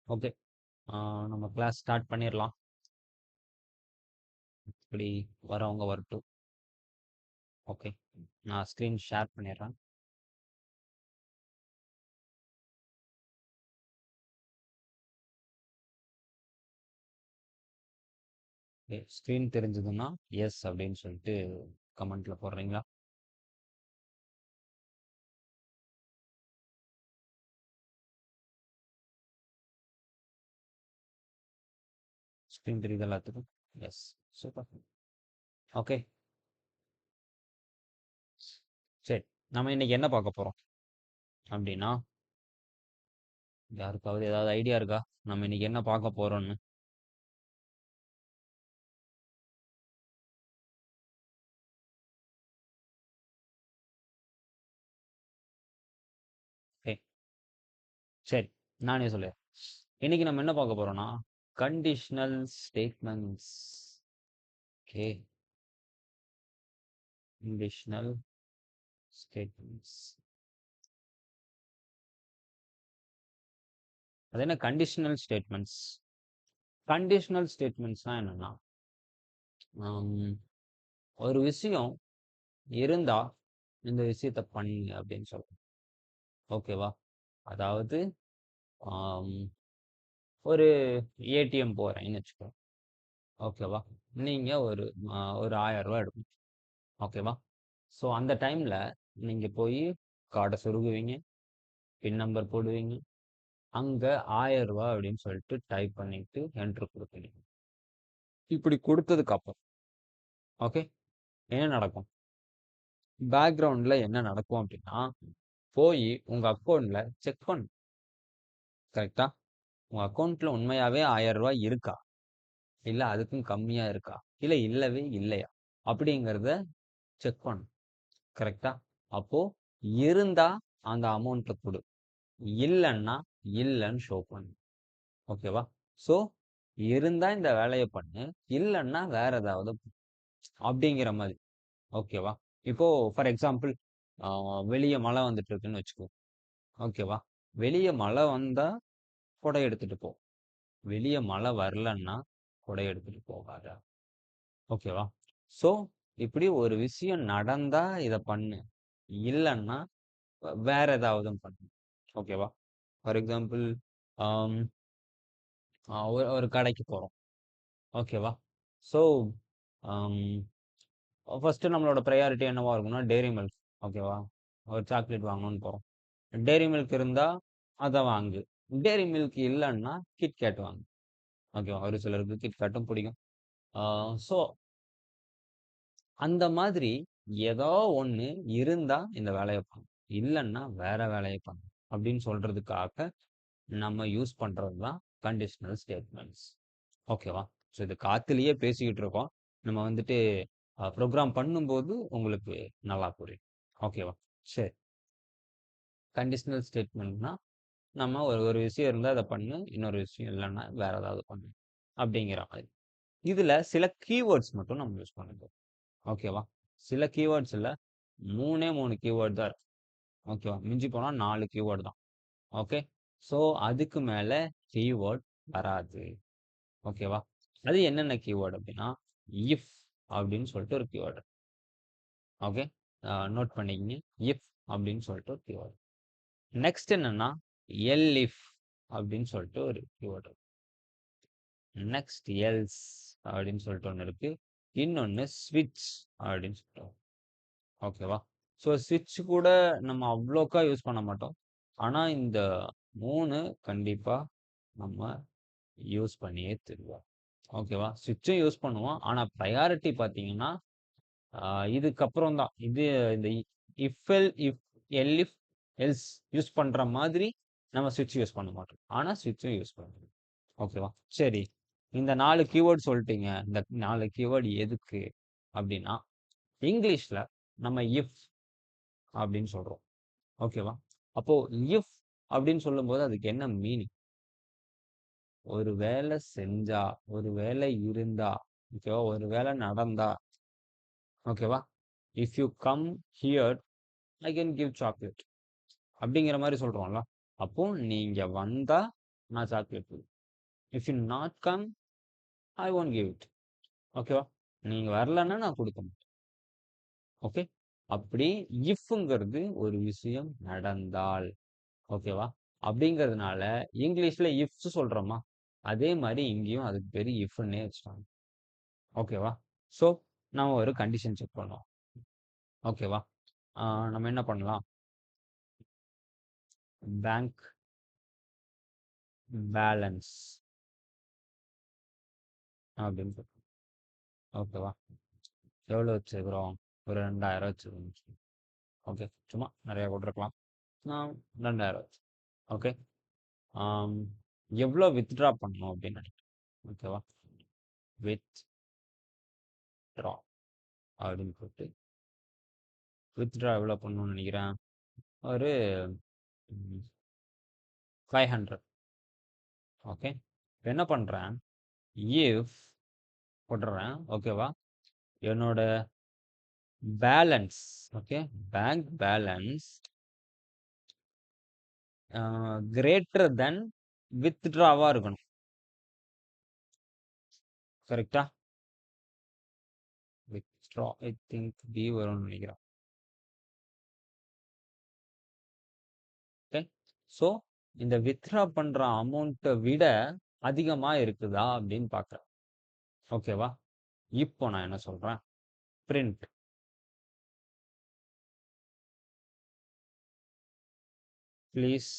Okay. நம்ம class start பண்ணிடலாம். இப்படி வரவங்க வரட்டும். ஓகே. நான் ஸ்க்ரீன் ஷேர் பண்ணிடுறேன். ஓகே. ஸ்க்ரீன் தெரிஞ்சதுன்னா எஸ் அப்படின்னு சொல்லிட்டு கமெண்ட்ல போடுறீங்களா? ஸ்க்ரீன் தெரியுது எல்லாத்துக்கும்? எஸ். சூப்பர். ஓகே. சரி. நம்ம இன்னைக்கு என்ன பார்க்க போறோம் அப்படின்னா, யாருக்காவது ஏதாவது ஐடியா இருக்கா நம்ம இன்னைக்கு என்ன பார்க்க போறோம்னு? ஓகே. சரி, நானே சொல்லுறேன். இன்னைக்கு நம்ம என்ன பார்க்க போறோம்னா conditional statements. Okay. Conditional statements. அது என்ன கண்டிஷனல் ஸ்டேட்மெண்ட்ஸ்? கண்டிஷனல் ஸ்டேட்மெண்ட்ஸ்னா என்னன்னா, ஒரு விஷயம் இருந்தா இந்த விஷயத்த பண்ணு அப்படின்னு சொல்றோம். ஓகேவா? அதாவது ஆம், ஒரு ஏடிஎம் போறேன்னு வச்சுக்கோ. ஓகேவா? நீங்க ஒரு 1000 ரூபாய் எடுக்கணும். ஓகேவா? ஸோ அந்த டைம்ல நீங்க போய் கார்டை சொருகுவீங்க, பின் நம்பர் போடுவீங்க, அங்க 1000 ரூபாய் அப்படின்னு சொல்லிட்டு டைப் பண்ணிட்டு என்ட்ரு கொடுப்பீங்க. இப்படி கொடுத்ததுக்கு அப்புறம் ஓகே, என்ன நடக்கும்? பேக்ரவுண்ட்ல என்ன நடக்கும் அப்படின்னா, போய் உங்க அக்கௌண்ட்ல செக் பண்ணு. கரெக்டா? உங்க அக்கௌண்ட்ல உண்மையாவே 1000 ரூபாய் இருக்கா? இல்ல அதுக்கும் கம்மியா இருக்கா? இல்ல இல்லவே இல்லையா? அப்படிங்கிறத செக் பண்ணு. கரெக்டா? அப்போ இருந்தா அந்த அமௌண்ட்ட குடு. இல்லன்னா இல்லன்னு ஷோ பண்ணு. ஓகேவா? ஸோ இருந்தா இந்த வேலைய பண்ணு. இல்லன்னா வேற ஏதாவது அப்படிங்கிற மாதிரி. ஓகேவா? இப்போ ஃபார் எக்ஸாம்பிள் வெளிய மழை வந்துட்டு இருக்குன்னு வச்சுக்கோ. ஓகேவா? வெளிய மழை வந்தா குடை எடுத்துட்டு போ. வெளிய மழை வரலன்னா குடை எடுத்துட்டு போகாத. ஓகேவா? ஸோ இப்படி ஒரு விஷயம் நடந்தா இத பண்ணு. இல்லன்னா வேற ஏதாவது பண்ணு. ஓகேவா? ஃபார் எக்ஸாம்பிள் ஆம், ஒரு ஒரு கடைக்கு போறோம். ஓகேவா? ஸோ ஃபர்ஸ்ட் நம்மளோட ப்ரையாரிட்டி என்னவா இருக்கும்னா டெய்ரி மில்க். ஓகேவா? ஒரு சாக்லேட் வாங்கணும்னு போறோம். டெய்ரி மில்க் இருந்தா அத வாங்கு. டெய்ரி மில்க் இல்லன்னா கிட்கேட் வாங்கு. ஓகேவா? ஒரு சிலருக்கு கிட்கேட்டும் பிடிக்கும். ஸோ அந்த மாதிரி ஏதோ ஒண்ணு இருந்தா இந்த வேலைய பண்ணு. இல்லன்னா வேற வேலைய பண்ணு. அப்படின்னு சொல்றதுக்காக நம்ம யூஸ் பண்றது தான் கண்டிஷனல் ஸ்டேட்மெண்ட்ஸ். ஓகேவா? ஸோ இது காத்துலயே பேசிக்கிட்டு இருக்கோம். நம்ம வந்துட்டு ப்ரோக்ராம் பண்ணும்போது உங்களுக்கு நல்லா புரியும். ஓகேவா? சரி. கண்டிஷனல் ஸ்டேட்மெண்ட்னா நம்ம ஒரு ஒரு விஷயம் இருந்தா அத பண்ணு. இன்னொரு விஷயம் இல்லன்னா வேற ஏதாவது பண்ணு. அப்படிங்கிற மாதிரி. இதுல சில கீவேர்ட்ஸ் மட்டும் நம்ம யூஸ் பண்ணுறோம். ஓகேவா? சில கீவேர்ட்ஸ் இல்ல. 3 கீவேர்ட் தான் இருக்கு. ஓகேவா? மிஞ்சி போனா 4 கீவேர்ட் தான். ஓகே. ஸோ அதுக்கு மேல கீவேர்ட் வராது. ஓகேவா? அது என்னென்ன கீவேர்ட் அப்படின்னா, இஃப் அப்படின்னு சொல்லிட்டு ஒரு கீவேர்டு. ஓகே. நோட் பண்ணிக்கங்க. இஃப் அப்படின்னு சொல்லிட்டு ஒரு கீவேர்டு. நெக்ஸ்ட் என்னன்னா எல்இஃப் அப்படின்னு சொல்லிட்டு ஒரு கீவேர்டு. நெக்ஸ்ட் எல்ஸ் அப்படின்னு சொல்லிட்டு ஒன்று இருக்கு. இன்னொன்னு ஸ்விட்ச் அப்படின்னு சொல்லிட்டு. ஓகேவா? ஸோ ஸ்விட்ச் கூட நம்ம அவ்வளோக்கா யூஸ் பண்ண மாட்டோம். ஆனா இந்த 3 கண்டிப்பா நம்ம யூஸ் பண்ணியே தருவோம். ஓகேவா? ஸ்விட்சும் யூஸ் பண்ணுவோம். ஆனா ப்ரையாரிட்டி பார்த்தீங்கன்னா, இதுக்கப்புறம் தான். இந்த if L if elif else use பண்ற மாதிரி நம்ம ஸ்விட்ச் யூஸ் பண்ண மாட்டோம். ஆனா ஸ்விட்சும் யூஸ் பண்ணுவோம். ஓகேவா? சரி. இந்த 4 கீவேர்ட் சொல்லிட்டீங்க. இந்த 4 கீவேர்ட் எதுக்கு அப்படின்னா, இங்கிலீஷ்ல நம்ம இஃப் அப்படின்னு சொல்றோம். ஓகேவா? அப்போ இஃப் அப்படின்னு சொல்லும்போது அதுக்கு என்ன மீனிங்? ஒரு வேலை செஞ்சா, ஒரு வேலை இருந்தா, ஓகேவா? ஒரு வேலை நடந்தா, ஓகேவா? If you come here I can give chocolate அப்படிங்கிற மாதிரி சொல்றோம்ல. அப்போ நீங்க வந்தா நான் சாக்லேட் கொடுப்பேன். If you not come, I won't give it. ஓகேவா? நீங்க வரலன்னா நான் கொடுக்க மாட்டேன். ஓகே? அப்படி இஃப்ங்கிறது ஒரு விஷயம் நடந்தால், ஓகேவா? அப்படிங்கிறதுனால இங்கிலீஷ்ல இஃப்ஸ் சொல்றோமா, அதே மாதிரி இங்கேயும் அதுக்கு பேரு இஃப்ன்னே வச்சுட்டாங்க. ஓகேவா? ஸோ நம்ம ஒரு கண்டிஷன் செக் பண்ணுவோம். ஓகேவா? நம்ம என்ன பண்ணலாம்? பேங்க் பேலன்ஸ் அப்படின்னு சொல்றோம். ஓகேவா? எவ்வளோ வச்சுருக்கிறோம்? ஒரு 2000 வச்சுருக்கோம். ஓகே, சும்மா நிறைய போட்டிருக்கலாம். நான் 2000 வச்சு. ஓகே. எவ்வளோ வித்ட்ரா பண்ணணும் அப்படின்னு நினைக்கிறேன். ஓகேவா? வித்ட்ரா அப்படின்னு போட்டு வித்ட்ரா எவ்வளோ பண்ணணும்னு நினைக்கிறேன். ஒரு 500. ஓகே. இப்போ என்ன பண்ணுறேன்? இஃப் போட்டுறேன். ஓகேவா? என்னோட balance, okay, bank balance greater than வித்ட்ராவா இருக்கணும். கரெக்டா? வித்ட்ரா ஐ திங்க் பி வரும்னு நினைக்கிறேன். ஓகே. ஸோ இந்த வித்ட்ரா பண்ற அமௌண்ட்டை விட அதிகமா இருக்குதா அப்படின்னு பார்க்குறேன். ஓகேவா? இப்போ நான் என்ன சொல்றேன்? Print please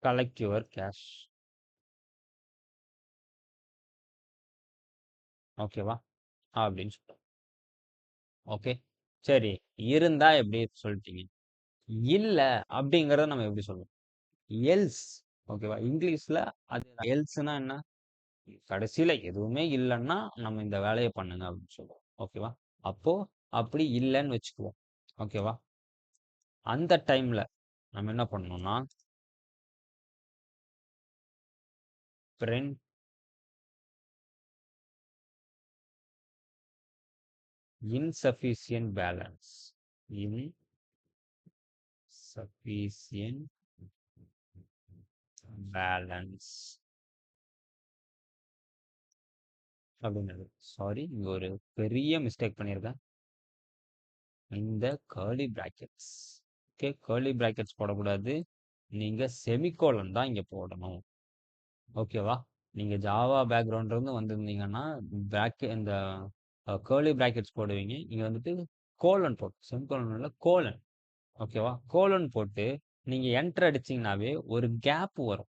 collect your cash. ஓகேவா? அப்படின்னு சொல்றேன். ஓகே. சரி, இருந்தா எப்படி சொல்லிட்டீங்க? இல்ல அப்படிங்கறத நம்ம எப்படி சொல்லுவோம்? எல்ஸ். ஓகேவா? இங்கிலீஷ்ல அது எல்ஸ்னா என்ன? கடைசியில எதுவுமே இல்லைன்னா நம்ம இந்த வேலையை பண்ணுங்க அப்படின்னு சொல்லுவோம். ஓகேவா? அப்போ அப்படி இல்லைன்னு வச்சுக்குவோம். ஓகேவா? அந்த டைம்ல நம்ம என்ன பண்ணணும்னா, print insufficient balance, insufficient balance அப்படின்றது. சாரி, இங்க ஒரு பெரிய மிஸ்டேக் பண்ணியிருக்கேன். இந்த curly brackets. Okay, curly brackets போடக்கூடாது. நீங்க செமிகோலன் தான் இங்க போடணும். ஓகேவா? நீங்க ஜாவா பேக்ரவுண்ட்ல இருந்து வந்திருந்தீங்கன்னா இந்த கர்லி பிராக்கெட்ஸ் போடுவீங்க. இங்க வந்துட்டு கோலன் போட்டு, செமிகோலன் இல்ல கோலன். ஓகேவா? கோலன் போட்டு நீங்க என்டர் அடிச்சீங்கன்னாவே ஒரு கேப் வரும்.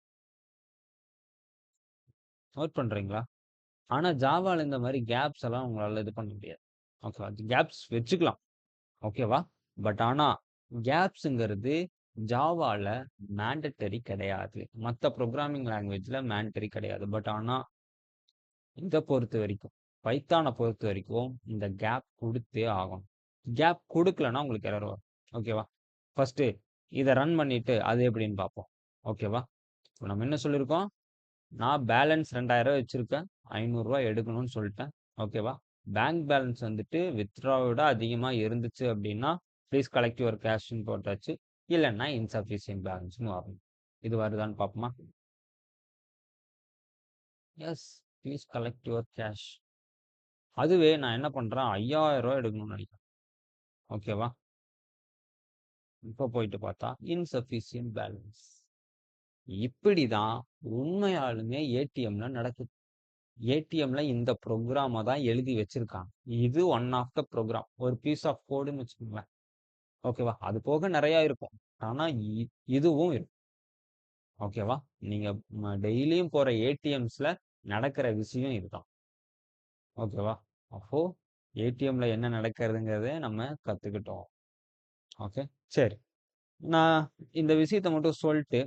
நோட் பண்றீங்களா? ஆனா ஜாவால இந்த மாதிரி கேப்ஸ் எல்லாம் உங்களால இது பண்ண முடியாது. ஓகேவா? கேப்ஸ் வச்சுக்கலாம். ஓகேவா? பட் ஆனா கேப்ஸ்ங்கிறது ஜாவால மேண்டட்டரி கிடையாது. மற்ற ப்ரோக்ராமிங் லாங்குவேஜ்ல மேண்டட்டரி கிடையாது. பட் ஆனா இதை பொறுத்த வரைக்கும், பைத்தானை பொறுத்த வரைக்கும் இந்த கேப் கொடுத்தே ஆகும். கேப் கொடுக்கலன்னா உங்களுக்கு எரர் வரும். ஓகேவா? ஃபர்ஸ்ட் இதை ரன் பண்ணிட்டு அது எப்படின்னு பார்ப்போம். ஓகேவா? நம்ம என்ன சொல்லியிருக்கோம்? நான் பேலன்ஸ் 2000 வச்சிருக்கேன், 500 எடுக்கணும்னு சொல்லிட்டேன். ஓகேவா? பேங்க் பேலன்ஸ் வந்துட்டு வித்ட்ராவோட அதிகமா இருந்துச்சு அப்படின்னா ப்ளீஸ் கலெக்ட் யுவர் கேஷ்னு போட்டாச்சு. இல்லைன்னா இன்சஃபிஷியன்ட் பேலன்ஸ்னு வரணும். இது வருதான்னு பார்ப்போமா? Yes, please collect your cash. அதுவே நான் என்ன பண்றேன்? 5000 எடுக்கணும்னு நினைக்கிறேன். ஓகேவா? இப்போ போயிட்டு பார்த்தா இன்சஃபிஷியன்ட் பேலன்ஸ். இப்படிதான் உண்மையாலுமே ஏடிஎம்ல நடக்குது. ஏடிஎம்ல இந்த ப்ரோக்ராமை தான் எழுதி வச்சிருக்காங்க. இது ஒன் ஆஃப் த ப்ரோக்ராம், ஒரு பீஸ் ஆஃப் கோடுன்னு வச்சுக்கோங்களேன். ஓகேவா? அது போக நிறைய இருக்கும். ஆனா இதுவும் இருக்கும். ஓகேவா? நீங்க டெய்லியும் போற ஏடிஎம்ஸ்ல நடக்கிற விஷயம் இதுதான். ஓகேவா? அப்போ ஏடிஎம்ல என்ன நடக்கிறதுங்கிறத நம்ம கத்துக்கிட்டோம். ஓகே, சரி. நான் இந்த விஷயத்த மட்டும் சொல்லிட்டு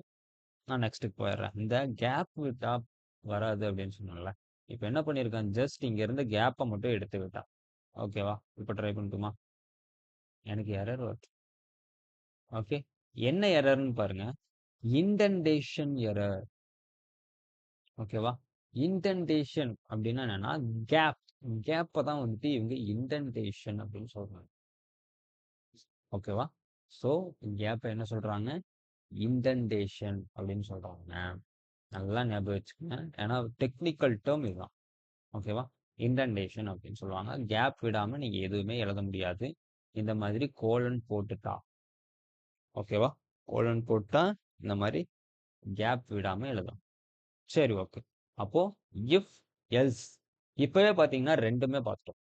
நான் நெக்ஸ்ட்டுக்கு போயிடுறேன். இந்த கேப் விட்டா வராது அப்படின்னு சொன்னேன்ல. இப்போ என்ன பண்ணியிருக்கேன்? ஜஸ்ட் இங்க இருந்து கேப்பை மட்டும் எடுத்து விட்டான். ஓகேவா? இப்போ ட்ரை பண்ணட்டுமா? எனக்கு எரர் வருது. ஓகே, என்ன எரர்னு பாருங்க. Indentation error. ஓகேவா? இன்டென்டேஷன் அப்படின்னா என்னன்னா கேப். கேப்பை தான் வந்துட்டு இவங்க இன்டென்டேஷன் அப்படின்னு சொல்றாங்க. ஓகேவா? ஸோ கேப்பை என்ன சொல்றாங்க? இண்டென்டேஷன் அப்படின்னு சொல்றாங்க. நல்லா ஞாபகம் வச்சுக்கோங்க. ஏன்னா டெக்னிக்கல் டேர்ம் இதுதான். ஓகேவா? இண்டென்டேஷன் அப்படின்னு சொல்லுவாங்க. கேப் விடாம நீங்க எதுவுமே எழுத முடியாது. இந்த மாதிரி கோலன் போட்டுட்டா. ஓகேவா? கோலன் போட்டா இந்த மாதிரி கேப் விடாம எழுதலாம். சரி, ஓகே. அப்போ இஃப் எல்ஸ் இப்பவே பாத்தீங்கன்னா ரெண்டுமே பார்த்துட்டோம்.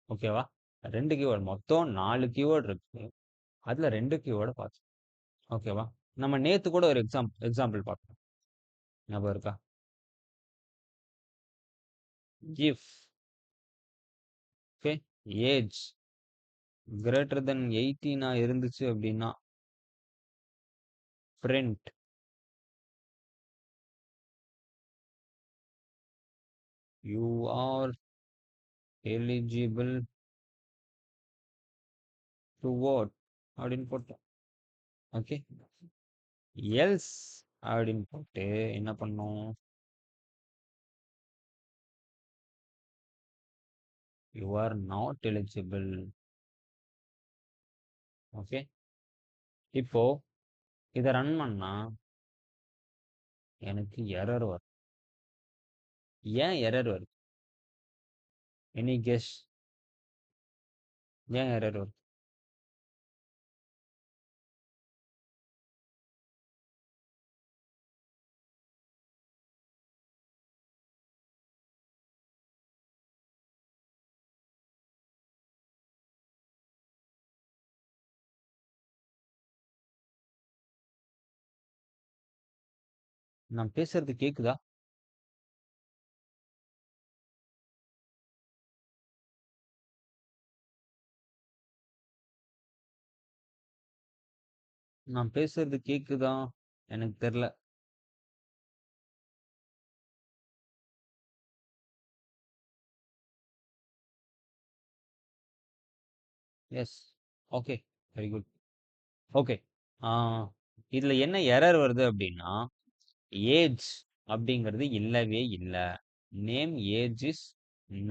ஓகேவா? ரெண்டு கீவேர்டு மொத்தம் 4 கீவேர்டு இருக்கு. அதுல ரெண்டு கீவேர்டை பார்த்தோம். ஓகேவா? நம்ம நேத்து கூட ஒரு எக்ஸாம்பிள் பார்த்தோம். ஞாபகம் இருக்கா? If okay age greater than 18 இருந்துச்சு அப்படின்னா print you are eligible to vote அப்படின்னு போட்டோம். ஓகே எல்ஸ் அப்படின்னு போட்டு என்ன பண்ணோம்? you are not eligible. Okay இப்போ இதை ரன் பண்ணா எனக்கு எரர் வரும். ஏன் எரர் வருது? Any guess? ஏன் எரர் வருது? நான் பேசுறது கேக்குதா? நான் பேசுறது கேக்குதா? எனக்கு தெரியல. Yes. Okay. Very good. Okay. இதுல என்ன எரர் வருது அப்படின்னா ஏஜ் அப்படிங்கிறது இல்லவே இல்லை. Name age is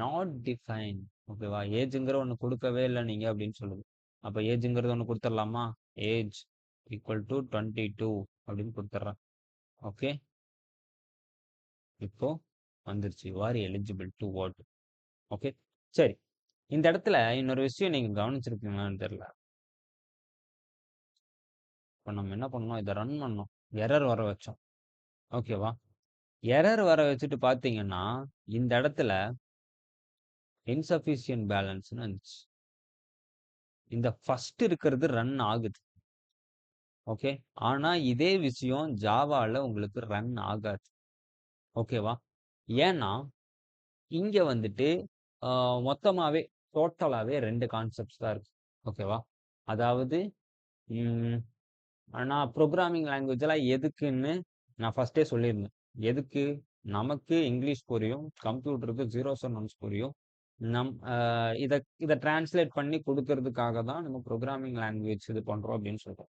not define. ஓகேவா? ஏஜ்ங்கிற ஒன்று கொடுக்கவே இல்லை நீங்க அப்படின்னு சொல்லுது. அப்ப ஏஜ்ங்கிறது ஒன்று கொடுத்துடலாமா? ஏஜ் ஈக்குவல் டு 22 அப்படின்னு கொடுத்துட்றேன். ஓகே இப்போ வந்துருச்சு. You are eligible to vote. Okay சரி. இந்த இடத்துல இன்னொரு விஷயம் நீங்க கவனிச்சிருக்கீங்களான்னு தெரியல. இப்போ நம்ம என்ன பண்ணோம்? இதை ரன் பண்ணோம். எரர் வர வச்சோம். ஓகேவா? எரர் வர வச்சுட்டு பாத்தீங்கன்னா இந்த இடத்துல இன்சஃபிஷியன்ட் பேலன்ஸ்னு வந்துச்சு. இந்த ஃபர்ஸ்ட் இருக்கிறது ரன் ஆகுது. ஓகே ஆனா இதே விஷயம் ஜாவால உங்களுக்கு ரன் ஆகாது. ஓகேவா? ஏன்னா இங்க வந்துட்டு மொத்தமாவே டோட்டலாவே ரெண்டு கான்செப்ட்ஸ் தான் இருக்கு. ஓகேவா? அதாவது நான் ப்ரோக்ராமிங் லாங்குவேஜ் எல்லாம் எதுக்குன்னு நான் ஃபர்ஸ்டே சொல்லியிருந்தேன். எதுக்கு? நமக்கு இங்கிலீஷ் புரியும், கம்ப்யூட்டருக்கு ஜீரோஸ் அண்ட் ஒன்ஸ் புரியும். இதை இதை டிரான்ஸ்லேட் பண்ணி கொடுக்கறதுக்காக தான் நம்ம ப்ரோக்ராமிங் லாங்குவேஜ் இது பண்றோம் அப்படின்னு சொல்றோம்.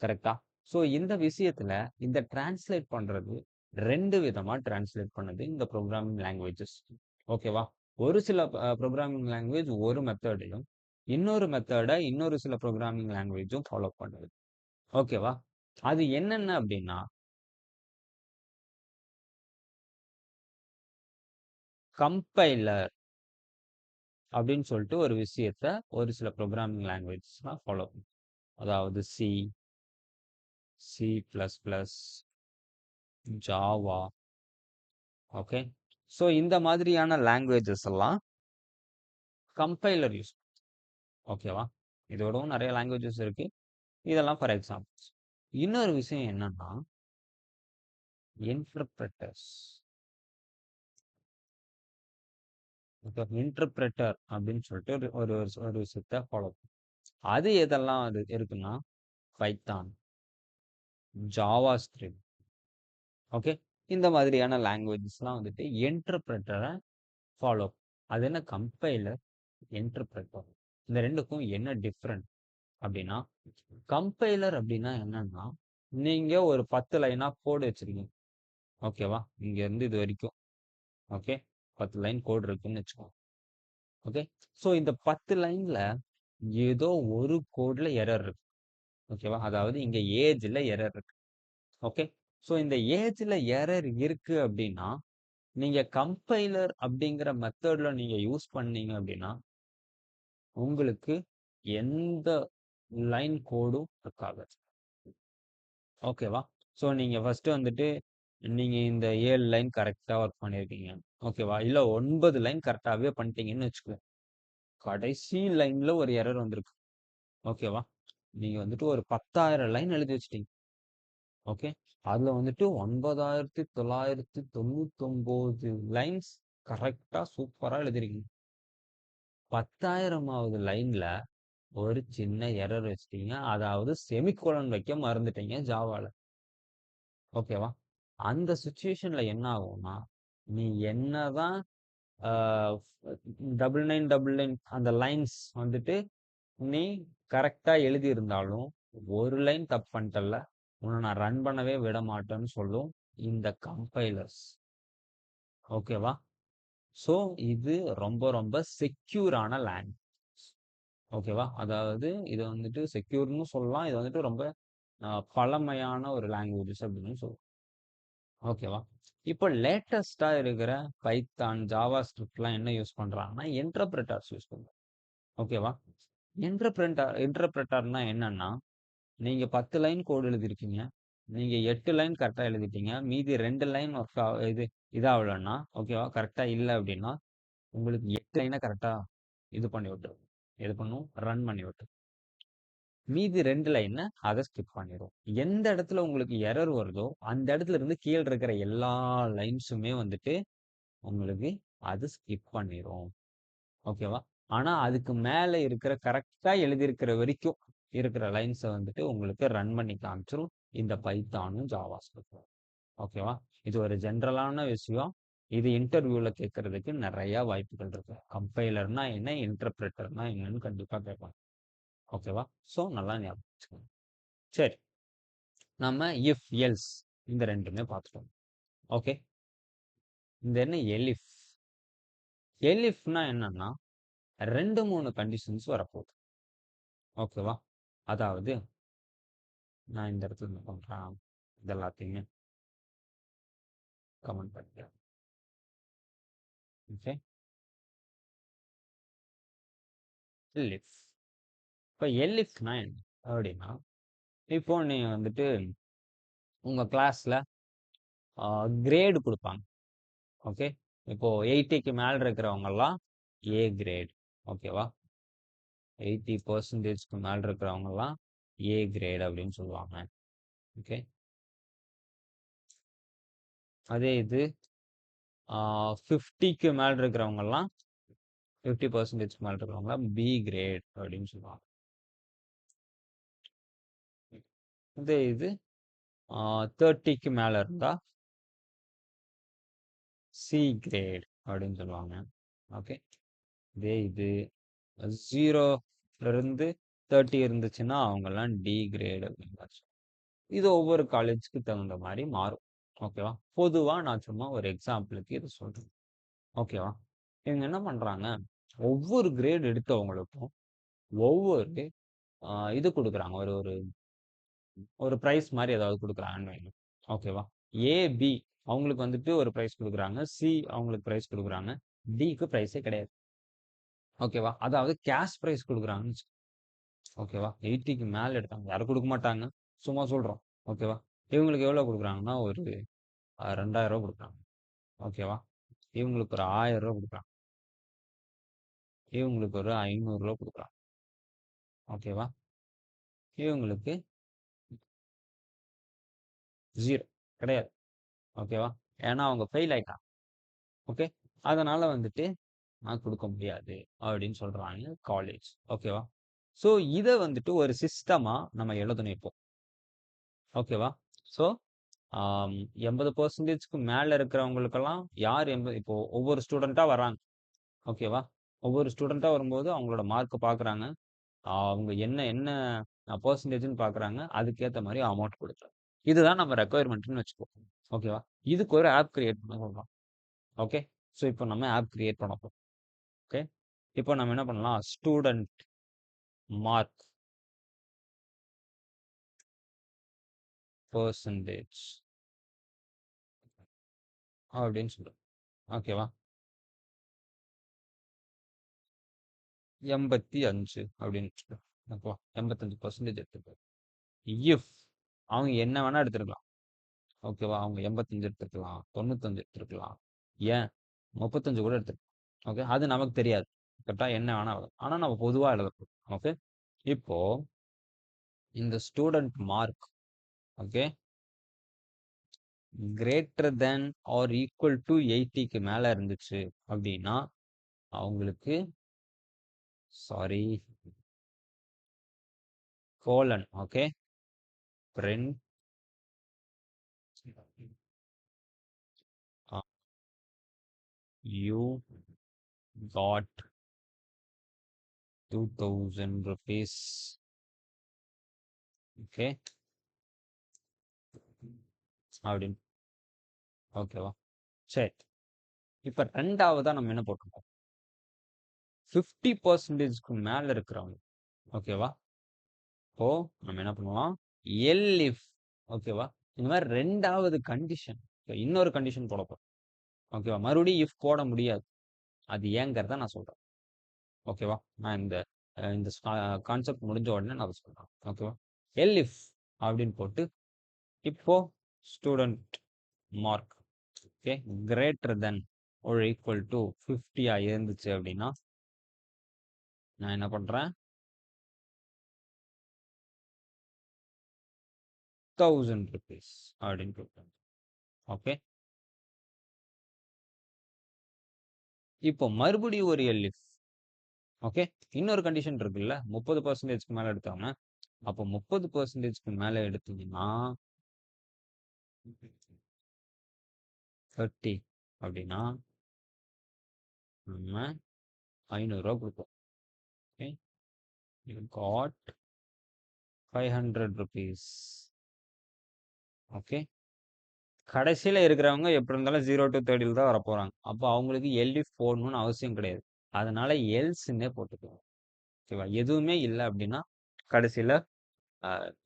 கரெக்டா? ஸோ இந்த விஷயத்துல இந்த டிரான்ஸ்லேட் பண்றது ரெண்டு விதமா டிரான்ஸ்லேட் பண்ணுது இந்த ப்ரோக்ராமிங் லாங்குவேஜஸ். ஓகேவா? ஒரு சில ப்ரோக்ராமிங் லாங்குவேஜ் ஒரு மெத்தடையும் இன்னொரு மெத்தடை இன்னொரு சில ப்ரோக்ராமிங் லாங்குவேஜும் ஃபாலோ பண்ணுது. ஓகேவா? அது என்னென்ன அப்படின்னா கம்பைலர் அப்படின்னு சொல்லிட்டு ஒரு விஷயத்த ஒரு சில ப்ரோக்ராமிங் லாங்குவேஜஸ்லாம் ஃபாலோ பண்ணும். அதாவது C, C++, Java. Okay so இந்த மாதிரியான லாங்குவேஜஸ் எல்லாம் கம்பைலர் யூஸ். ஓகேவா? இதோடவும் நிறைய லாங்குவேஜஸ் இருக்கு. இதெல்லாம் ஃபார் எக்ஸாம்பிள்ஸ். இன்னொரு விஷயம் என்னன்னா இன்டர்பிரட்டர்ஸ். இன்டர்பிரட்டர் அப்படின்னு சொல்லிட்டு ஒரு ஒரு விஷயத்த ஃபாலோ பண்ணும். அது எதெல்லாம் அது இருக்குன்னா பைத்தான், ஜாவா ஸ்கிரிப்ட். ஓகே இந்த மாதிரியான லாங்குவேஜஸ்லாம் வந்துட்டு இன்டர்பிரட்டரை ஃபாலோ. அது என்ன? Compiler, interpreter. இந்த ரெண்டுக்கும் என்ன டிஃப்ரெண்ட் அப்படின்னா கம்பைலர் அப்படின்னா என்னன்னா நீங்க ஒரு 10 லைனா கோடு வச்சிருக்கீங்க. ஓகேவா? இங்க இருந்து இது வரைக்கும். ஓகே 10 லைன் கோடு இருக்குன்னு வச்சுக்கோங்க. ஓகே ஸோ இந்த 10 லைன்ல ஏதோ ஒரு கோட்ல எரர் இருக்கு. ஓகேவா? அதாவது இங்க ஏஜ்ல எரர் இருக்கு. ஓகே. ஸோ இந்த ஏஜ்ல எரர் இருக்கு அப்படின்னா, நீங்க கம்பைலர் அப்படிங்கிற மெத்தட்ல நீங்க யூஸ் பண்ணீங்க அப்படின்னா, உங்களுக்கு எந்த லைன் கோடும் இருக்காது. ஓகேவா? ஸோ நீங்க ஃபர்ஸ்ட் வந்துட்டு நீங்க இந்த 7 லைன் கரெக்ட்டா ஒர்க் பண்ணியிருக்கீங்க. ஓகேவா? இல்ல 9 லைன் கரெக்ட்டாவே பண்ணிட்டீங்கன்னு வச்சுக்கோங்க. கடைசி லைன்ல ஒரு எரர் வந்திருக்கு. ஓகேவா? நீங்க வந்துட்டு ஒரு 10,000 லைன் எழுதி வச்சுட்டீங்க. ஓகே. அதுல வந்துட்டு 9,999 லைன்ஸ் கரெக்ட்டா சூப்பரா எழுதிருக்கீங்க. 10,000வது லைன்ல ஒரு சின்ன எரர் வச்சுட்டீங்க. அதாவது செமிகோலன் வைக்க மறந்துட்டீங்க ஜாவால. ஓகேவா? அந்த சிச்சுவேஷன்ல என்ன ஆகும்னா, நீ என்னதான் ஆ 9999 அந்த லைன்ஸ் வந்துட்டு நீ கரெக்ட்டா எழுதியிருந்தாலும், ஒரு லைன் தப்பு பண்ணிட்டல்ல, உன்ன நான் ரன் பண்ணவே விட மாட்டேன்னு சொல்லும் இந்த கம்பைலர்ஸ். ஓகேவா? ஸோ இது ரொம்ப ரொம்ப செக்யூரான லாங்குவேஜ். ஓகேவா? அதாவது இத வந்துட்டு செக்யூர்ன்னு சொல்லலாம். இது வந்துட்டு ரொம்ப பழமையான ஒரு லாங்குவேஜஸ் அப்படின்னு சொல்லலாம். ஓகேவா? இப்போ லேட்டஸ்ட்டா இருக்கிற பைத்தான், ஜாவா ஸ்கிரிப்ட்லாம் என்ன யூஸ் பண்றாங்கன்னா, இன்டர்பிரெட்டர்ஸ் யூஸ் பண்றாங்க. ஓகேவா? இன்டர்பிரெட்டர்னா என்னன்னா, நீங்க 10 லைன் கோட் எழுதியிருக்கீங்க. நீங்க 8 லைன் கரெக்ட்டா எழுதிட்டீங்க. மீதி 2 லைன் ஒர்க் இது இதாவலன்னா, ஓகேவா? கரெக்ட்டா இல்ல அப்படின்னா, உங்களுக்கு 8 லைன கரெக்ட்டா இது பண்ணி விட்டுரும். இது பண்ணும், ரன் பண்ணி விட்டுரும். மீதி 2 லைன அத ஸ்கிப் பண்ணிரும். எந்த இடத்துல உங்களுக்கு எரர் வருதோ, அந்த இடத்துல இருந்து கீழ இருக்கிற எல்லா லைன்ஸுமே வந்துட்டு உங்களுக்கு அது ஸ்கிப் பண்ணிரும். ஓகேவா? ஆனா அதுக்கு மேல இருக்கிற கரெக்ட்டா எழுதியிருக்கிற வரைக்கும் இருக்கிற லைன்ஸ வந்துட்டு உங்களுக்கு ரன் பண்ணி காமிச்சுரும். இந்த பைத்தானும், ஜாவா ஸ்கிரிப்டும். ஓகேவா? இது ஒரு ஜெனரலான விஷயம். இது இன்டர்வியூல கேட்கறதுக்கு நெறைய வாய்ப்புகள் இருக்கு. கம்பைலர்னா என்ன? இன்டர்பிரெட்டர்னா என்னன்னு கண்டிப்பா கேட்பாங்க. ஓகேவா? ஸோ நல்லா ஞாபகம் வச்சுக்கோங்க. சரி. நம்ம இஃப், எல்ஸ் இந்த 2மே பார்த்துட்டோம். ஓகே. இந்த என்ன எலிஃப்? எலிஃப்னா என்னன்னா 2, 3 கண்டிஷன்ஸ் வரப்போகுது. ஓகேவா? அதாவது நான் இந்த இடத்துல என்ன பண்றேன்? இது எல்லாத்தையுமே கமெண்ட் பண்ணிக்கிறேன். ஓகே. எலிஃப். இப்ப எலிஃப்னா என்ன? அப்படின்னா, இப்போ நீங்க வந்துட்டு உங்க கிளாஸ்ல கிரேடு குடுப்பாங்க. ஓகே. இப்போ 80க்கு மேல இருக்கிறவங்கலாம் ஏ கிரேட். ஓகேவா? 80%க்கு மேல இருக்கிறவங்கலாம் ஏ கிரேட் அப்படின்னு சொல்லுவாங்க. ஓகே. அதே இது 50க்கு மேல இருக்கிறவங்கலாம் 50%க்கு மேல இருக்கிறவங்கலாம் பி கிரேட் அப்படின்னு சொல்லுவாங்க. இதே இது 30க்கு மேல இருந்தா சி கிரேட் அப்படின்னு சொல்லுவாங்க. ஓகே. இதே இது 0 இருந்து 30 இருந்துச்சுன்னா அவங்கெல்லாம் டி கிரேட் அப்படின்னு. இது ஒவ்வொரு காலேஜுக்கு தகுந்த மாதிரி மாறும். ஓகேவா? பொதுவா நான் சும்மா ஒரு எக்ஸாம்பிளுக்கு இது சொல்றேன். ஓகேவா? இவங்க என்ன பண்றாங்க? ஒவ்வொரு கிரேட் எடுத்தவங்களுக்கும் ஒவ்வொரு இது குடுக்குறாங்க. ஒரு ஒரு ஒரு பிரைஸ் மாரி ஏதாவது குடுக்குறாங்கன்னு வைங்க. ஓகேவா? ஏ, பி அவங்களுக்கு வந்துட்டு ஒரு பிரைஸ் குடுக்குறாங்க. சி அவங்களுக்கு பிரைஸ் குடுக்குறாங்க. டிக்கு பிரைஸே கிடையாது. ஓகேவா? அதாவது கேஷ் பிரைஸ் குடுக்குறாங்கன்னு ஓகேவா? 80க்கு மேல எடுத்தாங்க. யாரும் குடுக்க மாட்டாங்க. சும்மா சொல்றோம். ஓகேவா? இவங்களுக்கு எவ்வளோ குடுக்குறாங்கன்னா, ஒரு ரூ. 2,000 குடுக்குறாங்க. ஓகேவா? இவங்களுக்கு ஒரு ரூ. 1,000 குடுக்குறாங்க. இவங்களுக்கு ஒரு ரூ. 500 குடுக்குறாங்க. ஓகேவா? இவங்களுக்கு 0 கிடையாது. ஓகேவா? ஏன்னா அவங்க ஃபெயில் ஆயிட்டாங்க. ஓகே. அதனால வந்துட்டு நான் குடுக்க முடியாது அப்படின்னு சொல்றாங்க காலேஜ். ஓகேவா? ஸோ இத வந்துட்டு ஒரு சிஸ்டமா நம்ம எழுதணும் இப்போ. ஓகேவா? ஸோ 80%க்கு மேல இருக்கிறவங்களுக்கெல்லாம் யார் இப்போ ஒவ்வொரு ஸ்டூடெண்ட்டா வராங்க. ஓகேவா? ஒவ்வொரு ஸ்டூடெண்ட்டா வரும்போது அவங்களோட மார்க் பார்க்குறாங்க. அவங்க என்ன என்ன பெர்சன்டேஜ்ன்னு பார்க்குறாங்க. அதுக்கேத்த மாரி அமௌண்ட் குடுக்குறாங்க. இதுதான் நம்ம ரெக்வயர்மென்ட்ன்னு வச்சுக்குவோம். ஓகேவா? இதுக்கு ஒரு ஆப் கிரியேட் பண்ண சொல்றோம். ஓகே. ஸோ இப்போ நம்ம ஆப் கிரியேட் பண்ண போறோம். ஓகே. இப்போ நம்ம என்ன பண்ணலாம்? ஸ்டூடண்ட் மார்க் பெர்சன்டேஜ் அப்படின்னு சொல்றோம். ஓகேவா? 85 அப்படின்னு வச்சுக்கோ. ஓகேவா? 85% எடுத்துக்கோ. இஃப் அவங்க என்ன வேணா எடுத்திருக்கலாம். ஓகேவா? அவங்க 85 எடுத்திருக்கலாம், 95 எடுத்திருக்கலாம், ஏன் 35 கூட எடுத்திருக்கலாம். ஓகே, அது நமக்கு தெரியாது. கரெக்டா? என்ன வேணா ஆகலாம். ஆனா நம்ம பொதுவா எழுத போறோம். ஓகே, இப்போ இந்த student mark, okay, greater than or equal to 80க்கு மேல இருந்துச்சு அப்படின்னா அவங்களுக்கு sorry colon, okay, print you got 2000 rupees, ஓகே, அப்படின்னு. ஓகேவா? சரி, இப்ப ரெண்டாவதா நம்ம என்ன போட்டிருக்கோம்? 50%க்கு மேல இருக்கிறவங்க. ஓகேவா? இப்போ நம்ம என்ன பண்ணுவோம்? எல்இஃப், ஓகேவா, இந்த மாதிரி ரெண்டாவது கண்டிஷன், இன்னொரு கண்டிஷன் போட போறோம். ஓகேவா? மறுபடியும் இஃப் போட முடியாது. அது ஏங்கிறத நான் சொல்றேன். ஓகேவா? நான் இந்த கான்செப்ட் முடிஞ்ச உடனே நான் அதை சொல்றேன். ஓகேவா? எல்இஃப் அப்படின்னு போட்டு இப்போ ஸ்டூடெண்ட் மார்க், ஓகே, கிரேட்டர் தென் ஒரு ஈக்குவல் டு 50 இருந்துச்சு அப்படின்னா நான் என்ன பண்றேன்? 1000 rupees அப்படின்னு கொடுக்குறேன். ஓகே, இப்போ மறுபடியும் ஒரு எல்இஃப். ஓகே, இன்னொரு கண்டிஷன் இருக்குல்ல, 30%க்கு மேல எடுத்தாங்க. அப்போ 30%க்கு மேல எடுத்தீங்கன்னா 30 அப்படின்னா நம்ம 500 ரூபா கொடுப்போம். Okay, you got 500 rupees. Okay, கடைசியில இருக்கிறவங்க எப்படி இருந்தாலும் 0 to 30 தான் வரப்போறாங்க. அப்போ அவங்களுக்கு எல்இஃப் போடணும்னு அவசியம் கிடையாது. அதனால எல்ஸ்ன்னே போட்டுக்குவோம். ஓகேவா? எதுவுமே இல்லை அப்படின்னா கடைசியில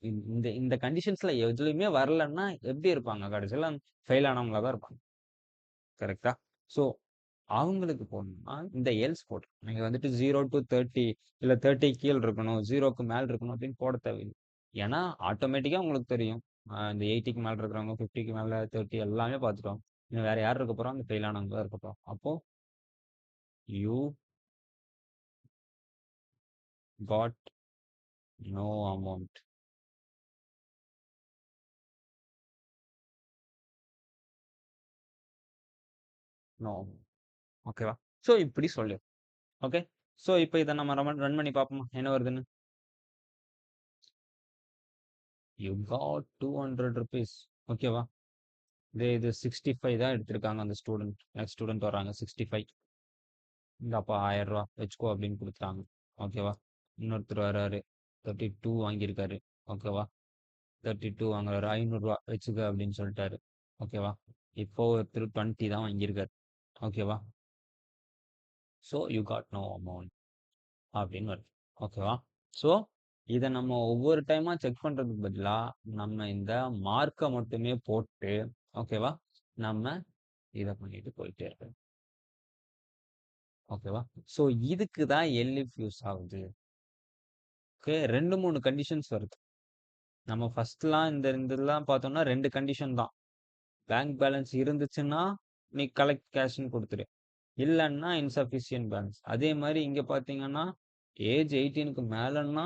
இந்த இந்த கண்டிஷன்ஸ்ல எதுலையுமே வரலன்னா எப்படி இருப்பாங்க? கடைசியில ஃபெயில் ஆனவங்களா தான் இருப்பாங்க. கரெக்டா? ஸோ அவங்களுக்கு போடணும்னா இந்த எல்ஸ் போட்டு நீங்க வந்துட்டு 0 to 30 இல்ல 30 கீழ் இருக்கணும், 0க்கு மேல இருக்கணும் அப்படின்னு போட தேவையில்லை. ஏன்னா ஆட்டோமேட்டிக்கா உங்களுக்கு தெரியும். இந்த 80க்கு மேல இருக்கிறவங்க, 50க்கு மேல 30 எல்லாமே பார்த்துட்டோம். இன்னும் வேற யார் இருக்க போறோம்? அந்த ஃபெயில் ஆனவங்க தான் இருக்க போறோம். அப்போ you got no amount. No. ஓகேவா? ஸோ இப்படி சொல்லு. ஓகே, ஸோ இப்போ இதை நம்ம ரன் பண்ணி பார்ப்போமா என்ன வருதுன்னு? You got 200 rupees. ஓகேவா? இது 65 தான் எடுத்திருக்காங்க அந்த ஸ்டூடெண்ட். நெக்ஸ்ட் ஸ்டூடெண்ட் வராங்க 65. இந்தாப்பா 1000 ரூபா வச்சுக்கோ அப்படின்னு கொடுத்தாங்க. ஓகேவா? இன்னொருத்தர் வராரு 32 வாங்கியிருக்காரு. ஓகேவா? 32 வாங்குறாரு, 500 ரூபா வச்சுக்க அப்படின்னு சொல்லிட்டாரு. ஓகேவா? இப்போ ஒருத்தர் 20 தான் வாங்கியிருக்காரு. ஓகேவா? So you got no amount அப்படின்னு வருது. ஓகேவா? ஸோ இதை நம்ம ஒவ்வொரு டைமா செக் பண்றதுக்கு பதிலா நம்ம இந்த மார்க்கை மட்டுமே போட்டு, ஓகேவா, நம்ம இதை பண்ணிட்டு போயிட்டே இருக்கோம். ஓகேவா? ஸோ இதுக்கு தான் எல்இஃப் யூஸ் ஆகுது. ஓகே, 2 3 கண்டிஷன்ஸ் வருது. நம்ம ஃபர்ஸ்ட்லாம் இந்த இதெல்லாம் பார்த்தோம்னா 2 கண்டிஷன் தான். பேங்க் பேலன்ஸ் இருந்துச்சுன்னா நீ கலெக்ட் கேஷ்ன்னு கொடுத்துரு, இல்லைன்னா இன்சஃபிஷியன்ட் பேலன்ஸ். அதே மாதிரி இங்க பாத்தீங்கன்னா ஏஜ் 18க்கு மேலன்னா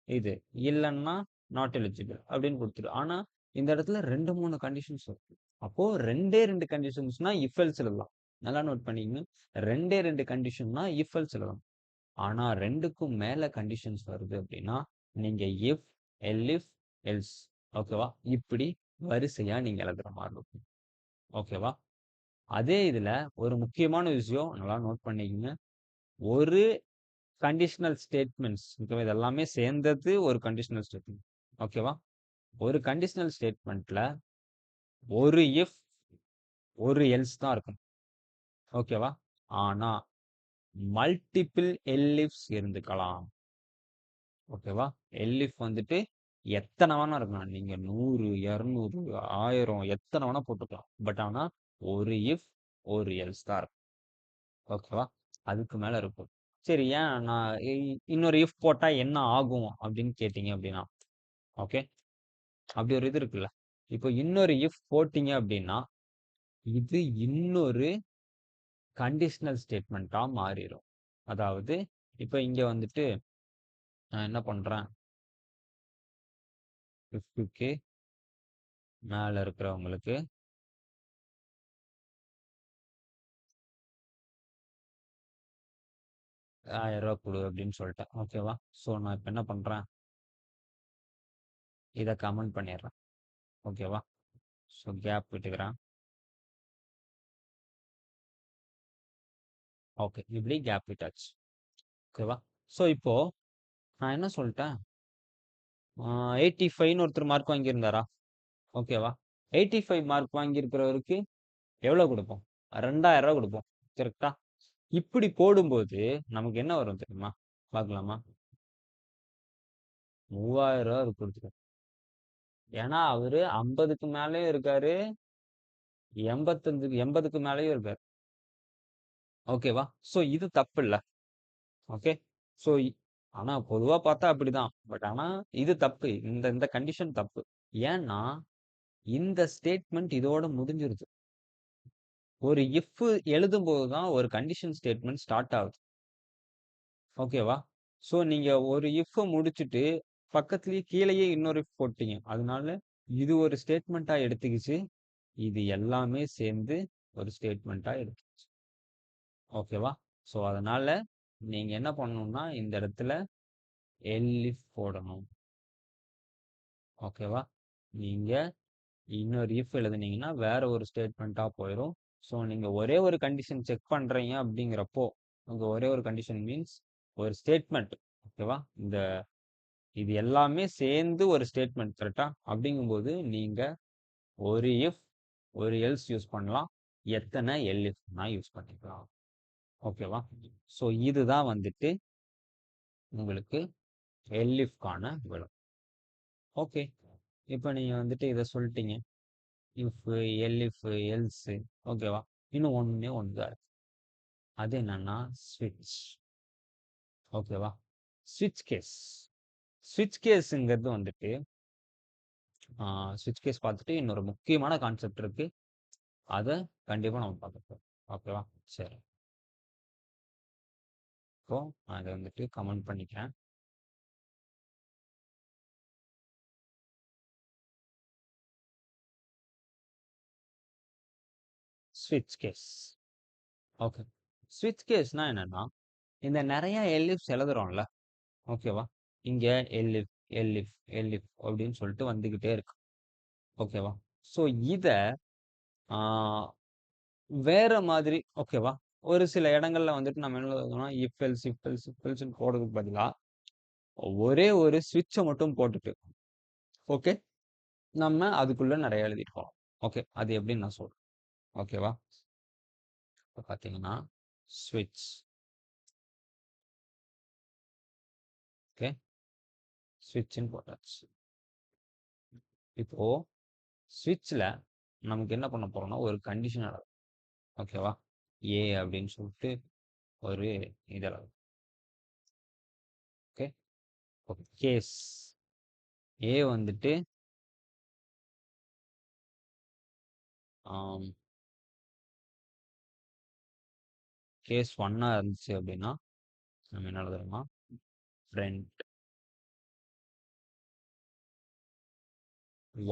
இது, இல்லைன்னா நாட் எலிஜிபிள் அப்படின்னு கொடுத்துரு. ஆனா இந்த இடத்துல 2 3 கண்டிஷன்ஸ் இருக்கு. அப்போ 2 கண்டிஷன்ஸ்னா இஃப் எல்ஸ் எழுதலாம். நல்லா நோட் பண்ணிக்கங்க. 2 கண்டிஷன்னா இஃப் எல்ஸ் எழுதலாம். ஆனா 2க்கும் மேல கண்டிஷன்ஸ் வருது அப்படின்னா நீங்க இஃப், எல்இஃப், எல்ஸ், ஓகேவா, இப்படி வரிசையா நீங்க எழுதுற மாதிரி இருக்கும். ஓகேவா? அதே இதுல ஒரு முக்கியமான விஷயம் நல்லா நோட் பண்ணிக்கங்க. ஒரு கண்டிஷனல் ஸ்டேட்மெண்ட்ஸ், ஓகேவா, இது எல்லாமே சேர்ந்தது ஒரு கண்டிஷனல் ஸ்டேட்மெண்ட். ஓகேவா? ஒரு கண்டிஷனல் ஸ்டேட்மெண்ட்ல ஒரு இஃப், ஒரு எல்ஸ் தான் இருக்கும். ஓகேவா? ஆனா மல்டிபிள் எல்இஃப்ஸ் இருந்துக்கலாம். ஓகேவா? எல்இஃப் வந்துட்டு எத்தனை வேணா இருக்கலாம். நீங்க 100, 200, 1000 எத்தனை வேணா போட்டுக்கலாம். பட் ஆனா ஒரு இஃப், ஒரு எல்ஸ் தான் இருக்கும். ஓகேவா? அதுக்கு மேல இருக்கும். சரி ஏன் நான் இன்னொரு இஃப் போட்டா என்ன ஆகும் அப்படின்னு கேட்டீங்க அப்படின்னா, ஓகே. அப்படி ஒரு இது இருக்குல்ல. இப்போ இன்னொரு இஃப் போட்டீங்க அப்படின்னா, இது இன்னொரு கண்டிஷனல் ஸ்டேட்மெண்ட்டா மாறிரும். அதாவது இப்ப இங்க வந்துட்டு நான் என்ன பண்றேன், இஃப்க்கு மேல இருக்கிறவங்களுக்கு ரூ. 1000 குடு அப்படின்னு சொல்லிட்டேன். ஓகேவா? ஸோ நான் இப்ப என்ன பண்றேன், இத கமெண்ட் பண்ணிடுறேன். ஓகேவா? ஸோ கேப் விட்டுக்கிறேன். ஓகே. இப்படி கேப் விட்டாச்சு. ஓகேவா? ஸோ இப்போ நான் என்ன சொல்லிட்டேன், 85ன்னு ஒருத்தர் மார்க் வாங்கியிருந்தாரா? ஓகேவா? 85 மார்க் வாங்கியிருக்கிறவருக்கு எவ்வளவு குடுப்போம்? ரூ. 2000 குடுப்போம். கரெக்ட்டா? இப்படி போடும்போது நமக்கு என்ன வரும் தெரியுமா? பார்க்கலாமா? ரூ. 3000 அதுக்கு குடுத்துருவோம். ஏன்னா அவரு 50க்கு மேலயும் இருக்காரு, 80க்கு மேலயும் இருக்காரு. ஓகேவா? ஸோ இது தப்பில்ல. ஓகே. ஸோ ஆனா பொதுவா பார்த்தா அப்படிதான். பட் ஆனா இது தப்பு. இந்த இந்த கண்டிஷன் தப்பு. ஏன்னா இந்த ஸ்டேட்மெண்ட் இதோட முடிஞ்சிருது. ஒரு இஃப் எழுதும்போது தான் ஒரு கண்டிஷன் ஸ்டேட்மெண்ட் ஸ்டார்ட் ஆகுது. ஓகேவா? ஸோ நீங்க ஒரு இஃப் முடிச்சுட்டு பக்கத்திலேயே கீழேயே இன்னொரு இஃப் போட்டீங்க. அதனால இது ஒரு ஸ்டேட்மெண்ட்டா எடுத்துக்கிச்சு. இது எல்லாமே சேர்ந்து ஒரு ஸ்டேட்மெண்ட்டா எடுத்துக்கிச்சு. ஓகேவா? ஸோ அதனால நீங்க என்ன பண்ணணும்னா இந்த இடத்துல எல்இஃப் போடணும். ஓகேவா? நீங்க இன்னொரு இஃப் எழுதுனீங்கன்னா வேற ஒரு ஸ்டேட்மெண்ட்டா போயிரும். ஸோ நீங்க ஒரே ஒரு கண்டிஷன் செக் பண்றீங்க அப்படிங்கிறப்போ, உங்க ஒரே ஒரு கண்டிஷன் மீன்ஸ் ஒரு ஸ்டேட்மெண்ட். ஓகேவா? இது எல்லாமே சேர்ந்து ஒரு ஸ்டேட்மெண்ட் கரெக்ட்டா? அப்படிங்கும்போது நீங்க ஒரு இஃப், ஒரு எல்ஸ் யூஸ் பண்ணலாம். எத்தனை எல்இஃப்னா யூஸ் பண்ணிக்கலாம். ஓகேவா? ஸோ இதுதான் வந்துட்டு உங்களுக்கு எல்இஃப்கான விளக்கம். ஓகே. இப்ப நீங்க வந்துட்டு இத சொல்ட்டீங்க. இஃப், எல்இஃப், எல்ஸ் ஓகேவா? இன்னும் ஒண்ணே ஒண்ணு தான் இருக்கு. அது என்னன்னா ஸ்விட்ச். ஓகேவா? ஸ்விட்ச் கேஸ். ஸ்விட்ச் கேஸ்ங்கிறது வந்துட்டு ஸ்விட்ச் கேஸ் பார்த்துட்டு இன்னொரு முக்கியமான கான்செப்ட் இருக்கு. அத கண்டிப்பா நம்ம பார்க்க போறோம். ஓகேவா? சரி. இப்போ நான் இத வந்துட்டு கமெண்ட் பண்ணிக்கிறேன். ஸ்விட்ச் கேஸ். ஓகே. ஸ்விட்ச் கேஸ்னா என்னன்னா, இந்த நெறைய எல்லிப்ஸ் எழுதுறோம்ல. ஓகேவா? இங்க எல்லிஃப், எல்லிஃப், எல்லிஃப் அப்படின்னு சொல்லிட்டு வந்துகிட்டே இருக்கு. ஓகேவா? ஸோ இத ஆ வேற மாதிரி ஓகேவா? ஒரு சில இடங்கள்ல வந்துட்டு நம்ம என்ன எழுதணும்னா, if else, if else, if எல்ஸ்ன்னு போடுறதுக்கு பதிலா, ஒரே ஒரு ஸ்விட்ச மட்டும் போட்டுட்டு, ஓகே. நம்ம அதுக்குள்ள நெறைய எழுதிட்டு போலாம். ஓகே. அது எப்படின்னு நான் சொல்றேன். ஓகேவா? இப்ப பார்த்தீங்கன்னா, ஸ்விட்ச். ஓகே. ஸ்விட்ச்ன்னு போட்டாச்சு. இப்போ ஸ்விட்ச்ல நமக்கு என்ன பண்ண போறோம்னா, ஒரு கண்டிஷன் எழுதணும். ஓகேவா? ஏ அப்படின்னு சொல்லிட்டு ஒரு இது எழுதணும். ஓகே. ஓகே. கேஸ். ஏ வந்துட்டு ஆம், கேஸ் 1 இருந்துச்சு அப்படின்னா, நம்ம என்ன எழுதணும்னா, ஃப்ரெண்ட்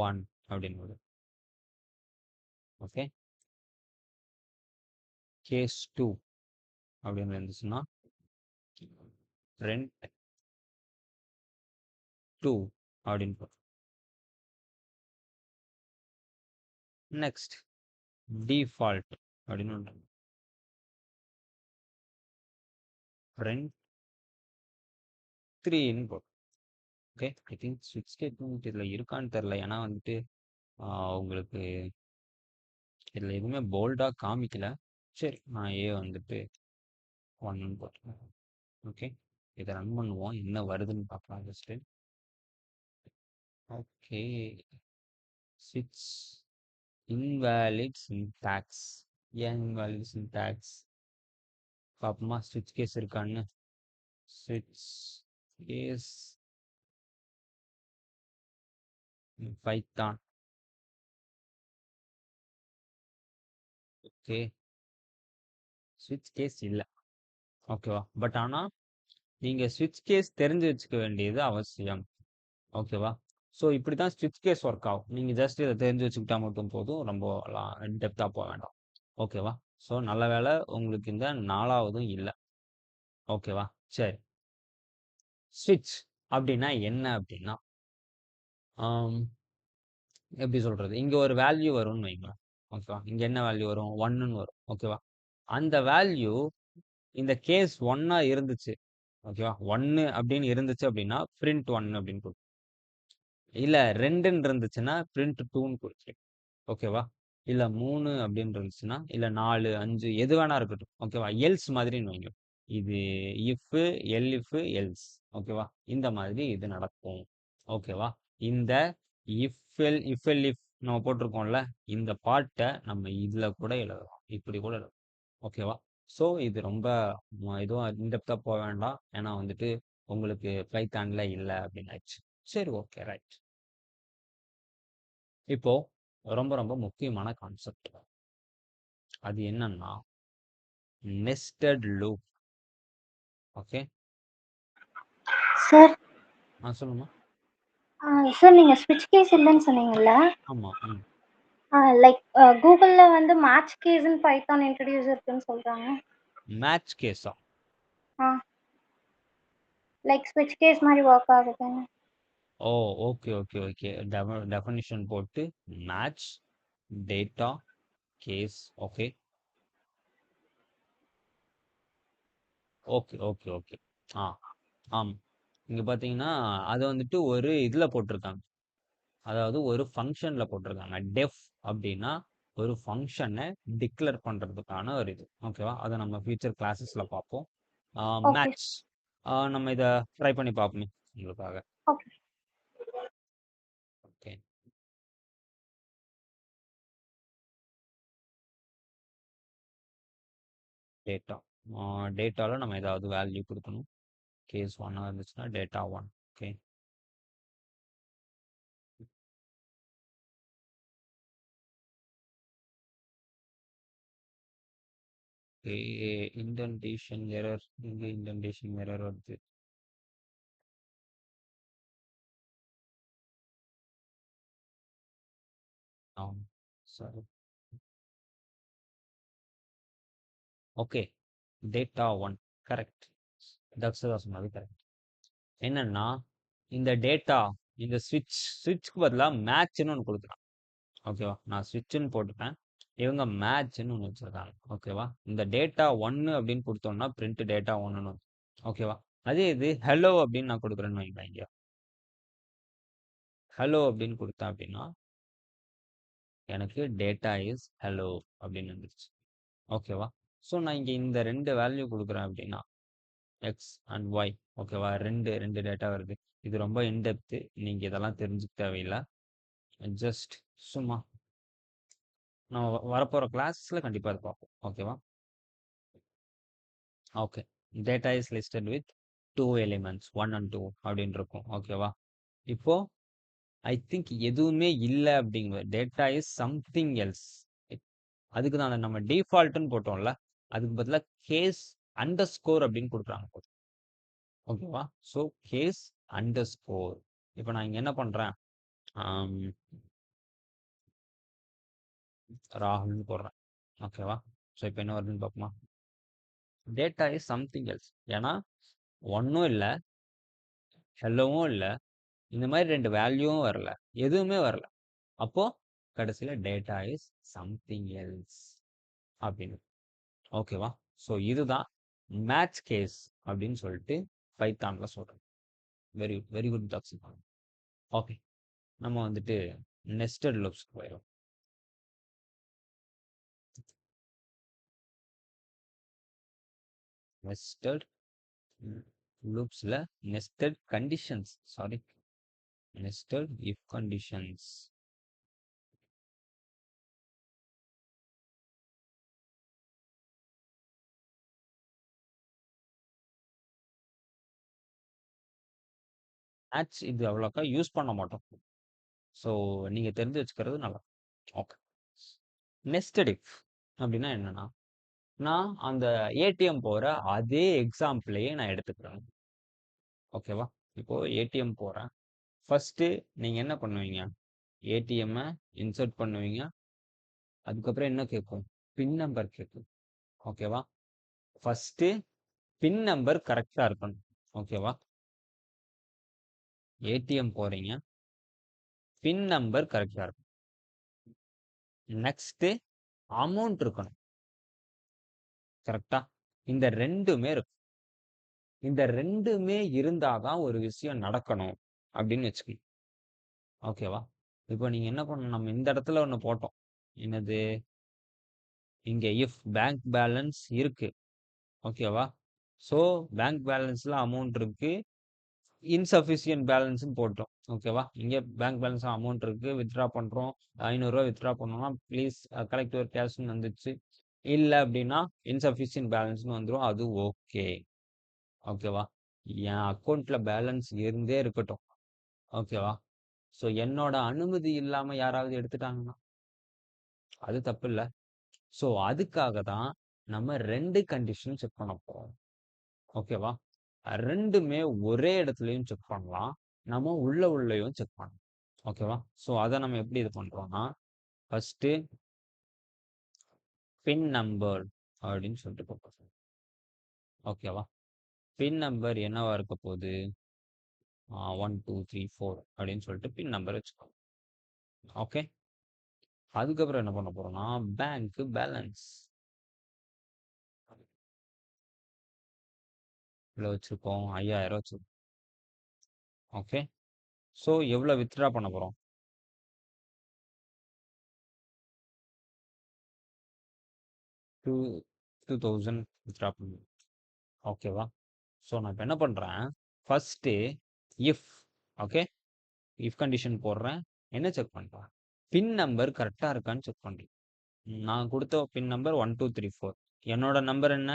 1 அப்படின்னு வரும். ஓகே. கேஸ் 2 அப்படின்னு இருந்துச்சுன்னா, ஃப்ரெண்ட் 2 அப்படின்னு போடும். நெக்ஸ்ட் டிஃபால்ட் அப்படின்னு ஒன்று. ஃப்ரெண்ட் 3ன்னு போடும். ஓகே. ஐ திங்க் ஸ்விட்ச் ஸ்டேட்மெண்ட் இதில் இருக்கான்னு தெரில. ஏன்னா வந்துட்டு உங்களுக்கு இதில் எதுவுமே போல்டாக காமிக்கல. சரி நான் ஏ வந்துட்டு 1ன்னு போட்டுருக்கேன். ஓகே. இதை ரன் பண்ணுவோம். என்ன வருதுன்னு பார்க்கலாம் ஜஸ்ட்டு. ஓகே. ஸ்விட்ச் இன்வேலிட் சின்டாக்ஸ். ஏன் இன்வேலிட் சின்டாக்ஸ்? பாப்போமா ஸ்விட்ச் கேஸ் இருக்கான்னு. ஸ்விட்ச் கேஸ் பைத்தான். ஓகே. ஸ்விட்ச் கேஸ் இல்ல. ஓகேவா? பட் ஆனா நீங்க ஸ்விட்ச் கேஸ் தெரிஞ்சு வச்சுக்க வேண்டியது அவசியம். ஓகேவா? ஸோ இப்படி தான் ஸ்விட்ச் கேஸ் ஒர்க் ஆகும். நீங்க ஜஸ்ட் இதை தெரிஞ்சு வச்சுக்கிட்டா மட்டும் போதும். ரொம்ப டெப்த்தா போக வேண்டாம். ஓகேவா? ஸோ நல்ல வேளை உங்களுக்கு இந்த 4வதும் இல்ல. ஓகேவா? சரி. ஸ்விட்ச் அப்படின்னா என்ன அப்படின்னா, ஆம், எப்படி சொல்றது? இங்க ஒரு வேல்யூ வரும்னு வைங்களேன். ஓகேவா? இங்க என்ன வேல்யூ வரும்? 1ன்னு வரும். ஓகேவா? அந்த வேல்யூ இந்த கேஸ் 1ஆ இருந்துச்சு. ஓகேவா? 1 அப்படின்னு இருந்துச்சு அப்படின்னா பிரிண்ட் 1 அப்படின்னு கொடுக்கும். இல்ல 2ன்னு இருந்துச்சுன்னா பிரிண்ட் 2ன்னு கொடுக்கும். ஓகேவா? இல்ல 3 அப்படின்னு இருந்துச்சுன்னா, இல்ல 4, 5 எது வேணா இருக்கட்டும். ஓகேவா? எல்ஸ் மாதிரின்னு வைங்க. இது இஃப், எல்இஃப், எல்ஸ். ஓகேவா? இந்த மாதிரி இது நடக்கும். ஓகேவா? இந்த இஃப் எல்இஃப் நம்ம போட்டிருக்கோம்ல, இந்த பார்ட்ட நம்ம இதுல கூட எழுதலாம். இப்படி கூட எழுதலாம். ஓகேவா? ஸோ இது ரொம்ப எதுவும் இன்டெப்த்தா போக வேண்டாம். ஏன்னா வந்துட்டு உங்களுக்கு பைத்தான்ல இல்ல அப்படின்னு ஆயிடுச்சு. சரி, ஓகே, ரைட். இப்போ ரொம்ப ரொம்ப முக்கியமான கான்செப்ட். அது என்னன்னா நெஸ்டட் லூப். ஓகே. சார் சொல்லுமா. சார் நீங்க ஸ்விட்ச் கேஸ் இல்லைன்னு சொன்னீங்கல்ல. ஆமா. ம். லைக் கூகுள்ல வந்து மேட்ச் கேஸ்ன்னு பைத்தான் இன்ட்ரடியூஸ் இருக்குன்னு சொல்றாங்க. மேட்ச் கேஸா? ஆ லைக் ஸ்விட்ச் கேஸ் மாதிரி ஒர்க் ஆகுதுன்னு. Oh, okay okay okay. Definition போட்டு match data case. Okay okay okay okay. ஆ ஆம். இங்க பாத்தீங்கன்னா அது வந்துட்டு ஒரு இதுல போட்டிருக்காங்க. அதாவது ஒரு ஃபங்க்ஷன்ல போட்டிருக்காங்க. டெஃப் அப்படின்னா ஒரு ஃபங்க்ஷனை டிக்ளேர் பண்றதுக்கான ஒரு இது. ஓகேவா? அதை நம்ம ஃபியூச்சர் கிளாஸஸ்ல பார்ப்போம். ஓகே மேட்ச் நம்ம இதை ட்ரை பண்ணி பார்ப்போமே உங்களுக்காக. ஓகே. ஓகே. டேட்டா. டேட்டாவில் நம்ம ஏதாவது வேல்யூ கொடுக்கணும். கேஸ் 1 இருந்துச்சுன்னா டேட்டா 1. ஓகே. Indentation error. இங்கே இண்டென்டேஷன் எரர் வருது. சரி. ஓகே. Data 1 correct. தக்ஷதா சொன்னது கரெக்ட். என்னன்னா இந்த டேட்டா இந்த ஸ்விட்ச்க்கு பதிலாக மேட்ச்னு ஒன்று கொடுக்குறான். ஓகேவா? நான் ஸ்விட்ச்னு போட்டுப்பேன். இவங்க மேட்ச்னு ஒன்று வச்சிருக்காங்க. ஓகேவா? இந்த டேட்டா 1 அப்படின்னு கொடுத்தோம்னா பிரிண்ட் டேட்டா 1ன்னு. ஓகேவா? அதே இது ஹலோ அப்படின்னு நான் கொடுக்குறேன்னு வைங்க. ஹலோ அப்படின்னு கொடுத்தேன் அப்படின்னா எனக்கு டேட்டா இஸ் ஹலோ அப்படின்னு வந்துருச்சு. ஓகேவா? ஸோ நான் இங்கே இந்த 2 வேல்யூ கொடுக்குறேன் அப்படின்னா எக்ஸ் அண்ட் ஒய். ஓகேவா? ரெண்டு ரெண்டு டேட்டா வருது. இது ரொம்ப இன்டெப்த்து. நீங்கள் இதெல்லாம் தெரிஞ்சுக்க தேவையில்லை. ஜஸ்ட் சும்மா நம்ம வரப்போகிற கிளாஸில் கண்டிப்பாக அது பார்ப்போம். ஓகேவா? Okay. Data is listed with 2 elements 1 and 2 அப்படின்னு இருக்கும். ஓகேவா? இப்போ ஐ திங்க் எதுவுமே இல்லை அப்படிங்கிற டேட்டா இஸ் சம்திங் எல்ஸ். அதுக்கு தான் நம்ம டிஃபால்ட்னு போட்டோம்ல, அதுக்கு பதிலாக கேஸ் அண்டர் ஸ்கோர் அப்படின்னு கொடுக்குறாங்க. ஓகேவா? So case underscore. இப்போ நான் இங்கே என்ன பண்ணுறேன்? ராகுல்னு போடுறேன். ஓகேவா? ஸோ இப்போ என்ன வருதுன்னு பார்ப்போமா? Data is something else. ஏன்னா ஒன்றும் இல்லை, ஹெல்லோவும் இல்லை, இந்த மாதிரி 2 வேல்யூவும் வரல, எதுவுமே வரல. அப்போ கடைசியில் டேட்டா இஸ் சம்திங் எல்ஸ் அப்படின்னு. ஓகேவா? ஸோ இதுதான் மேட்ச் கேஸ் அப்படின்னு சொல்லிட்டு பைத்தான்ல சொல்றேன். Very very good docs. Okay. நம்ம வந்துட்டு நெஸ்டட் லூப்ஸ்க்கு போயிடும். நெஸ்டட் லூப்ஸ்ல nested conditions. Sorry, nested if conditions. Match இது அவ்வளோக்கா யூஸ் பண்ண மாட்டோம். ஸோ நீங்க தெரிஞ்சு வச்சுக்கிறது நல்லா. ஓகே. நெஸ்டட் இஃப் அப்படின்னா என்னன்னா, நான் அந்த ஏடிஎம் போற அதே எக்ஸாம்பிளையே நான் எடுத்துக்கிறேன். ஓகேவா? இப்போ ஏடிஎம் போறேன். ஃபர்ஸ்ட்டு நீங்க என்ன பண்ணுவீங்க? ஏடிஎம்ம இன்சர்ட் பண்ணுவீங்க. அதுக்கப்புறம் என்ன கேட்கும்? பின் நம்பர் கேட்கும். ஓகேவா? ஃபர்ஸ்ட்டு பின் நம்பர் கரெக்டா இருக்கணும். ஓகேவா? ஏடிஎம் போறீங்க. பின் நம்பர் கரெக்டா இருக்கும். நெக்ஸ்ட் அமௌண்ட் இருக்கணும். கரெக்டா? இந்த ரெண்டுமே இருக்கும். இந்த ரெண்டுமே இருந்தாதான் ஒரு விஷயம் நடக்கணும் அப்படின்னு வச்சுக்கணும். ஓகேவா? இப்போ நீங்க என்ன பண்ணணும்? நம்ம இந்த இடத்துல ஒண்ணு போட்டோம். என்னது? இங்க இஃப் பேங்க் பேலன்ஸ் இருக்கு. ஓகேவா? ஸோ பேங்க் பேலன்ஸ்ல அமௌண்ட் இருக்கு. இன்சஃபிஷியன்ட் பேலன்ஸ்னு போட்டோம். ஓகேவா? இங்க பேங்க் பேலன்ஸ் அமௌண்ட் இருக்கு. வித்ட்ரா பண்றோம். 500 ரூபாய் வித்ட்ரா பண்ணோம்னா ப்ளீஸ் கலெக்ட் யுவர் கேஷ்னு வந்துச்சு. இல்ல அப்படின்னா இன்சஃபிஷியன்ட் பேலன்ஸ்னு வந்துரும். அது ஓகே. ஓகேவா? என் அக்கௌண்ட்ல பேலன்ஸ் இருந்தே இருக்கட்டும். ஓகேவா? ஸோ என்னோட அனுமதி இல்லாம யாராவது எடுத்துட்டாங்கன்னா அது தப்பு இல்ல. ஸோ அதுக்காக தான் நம்ம 2 கண்டிஷன் செக் பண்ண போறோம். ஓகேவா? ரெண்டுமே ஒரே இடத்துலயும் செக் பண்ணலாம். நம்ம உள்ளயும் செக் பண்ணலாம். ஓகேவா? ஸோ அதை நம்ம எப்படி இது பண்றோம்னா, ஃபர்ஸ்ட் பின் நம்பர் அப்படின்னு சொல்லிட்டு போகிறோம். ஓகேவா? பின் நம்பர் என்னவா இருக்க போகுது? 1 2 3 4 அப்படின்னு சொல்லிட்டு பின் நம்பர் வச்சுக்கோங்க. ஓகே. அதுக்கப்புறம் என்ன பண்ண போறோம்னா, பேங்க் பேலன்ஸ் இவ்வளோ வச்சிருக்கோம். 5000 வச்சிருக்கோம். ஓகே. ஸோ எவ்வளோ வித்ட்ரா பண்ண போறோம்? 2000 வித்ட்ரா பண்ணுவோம். ஓகேவா? ஸோ நான் இப்போ என்ன பண்றேன்? First if okay if condition போடுறேன். என்ன செக் பண்றேன்? பின் நம்பர் கரெக்டா இருக்கான்னு செக் பண்றேன். நான் கொடுத்த பின் நம்பர் 1 2 3 4. என்னோட நம்பர் என்ன?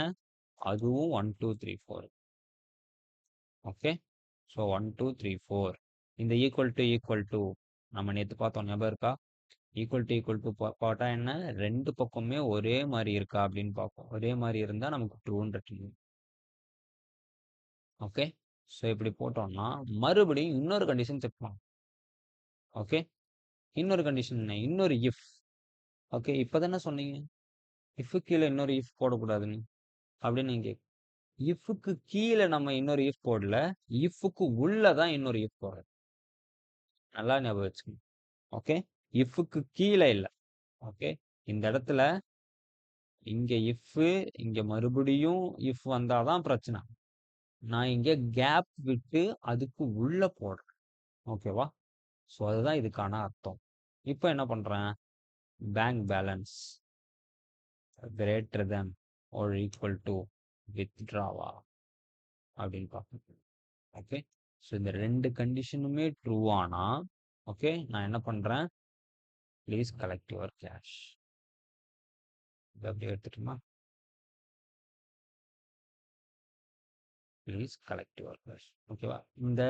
அதுவும் 1 2 3 4. ஓகே. ஸோ 1 2 3 4. இந்த ஈக்குவல் டு நம்ம நேற்று பார்த்தோம், ஞாபகம் இருக்கா? ஈக்குவல் டு போட்டா என்ன? ரெண்டு பக்கமே ஒரே மாதிரி இருக்கா அப்படின்னு பார்ப்போம். ஒரே மாதிரி இருந்தா நமக்கு ட்ரூன்னு return. ஓகே. ஸோ இப்படி போட்டோம்னா மறுபடியும் இன்னொரு கண்டிஷன் செக் பண்ணலாம். ஓகே. இன்னொரு கண்டிஷன் என்ன? இன்னொரு இஃப். ஓகே. இப்பதானே சொன்னீங்க இஃப் கீழே இன்னொரு இஃப் போடக்கூடாதுன்னு அப்படின்னு நீங்க இஃப்க்கு கீழே நம்ம இன்னொரு இஃப் போடல, இஃப்க்கு உள்ளதான் இன்னொரு இஃப் போடுறது. நல்லா ஞாபகம் வச்சுக்கணும். ஓகே. இஃப்க்கு கீழே இல்ல. ஓகே. இந்த இடத்துல இங்க இஃப், இங்க மறுபடியும் இஃப் வந்தாதான் பிரச்சனை. நான் இங்க கேப் விட்டு அதுக்கு உள்ள போடுறேன். ஓகேவா? ஸோ அதுதான் இதுக்கான அர்த்தம். இப்போ என்ன பண்றேன்? Bank balance greater than or equal to வித்ட்ராவா அப்படின்னு பார்ப்போம். ஓகே. ஸோ இந்த ரெண்டு கண்டிஷனுமே ட்ரூ ஆனா ஓகே நான் என்ன பண்றேன்? Please collect your cash. இது அப்படியே எடுத்துட்டுமா? Please collect your cash. ஓகேவா? இந்த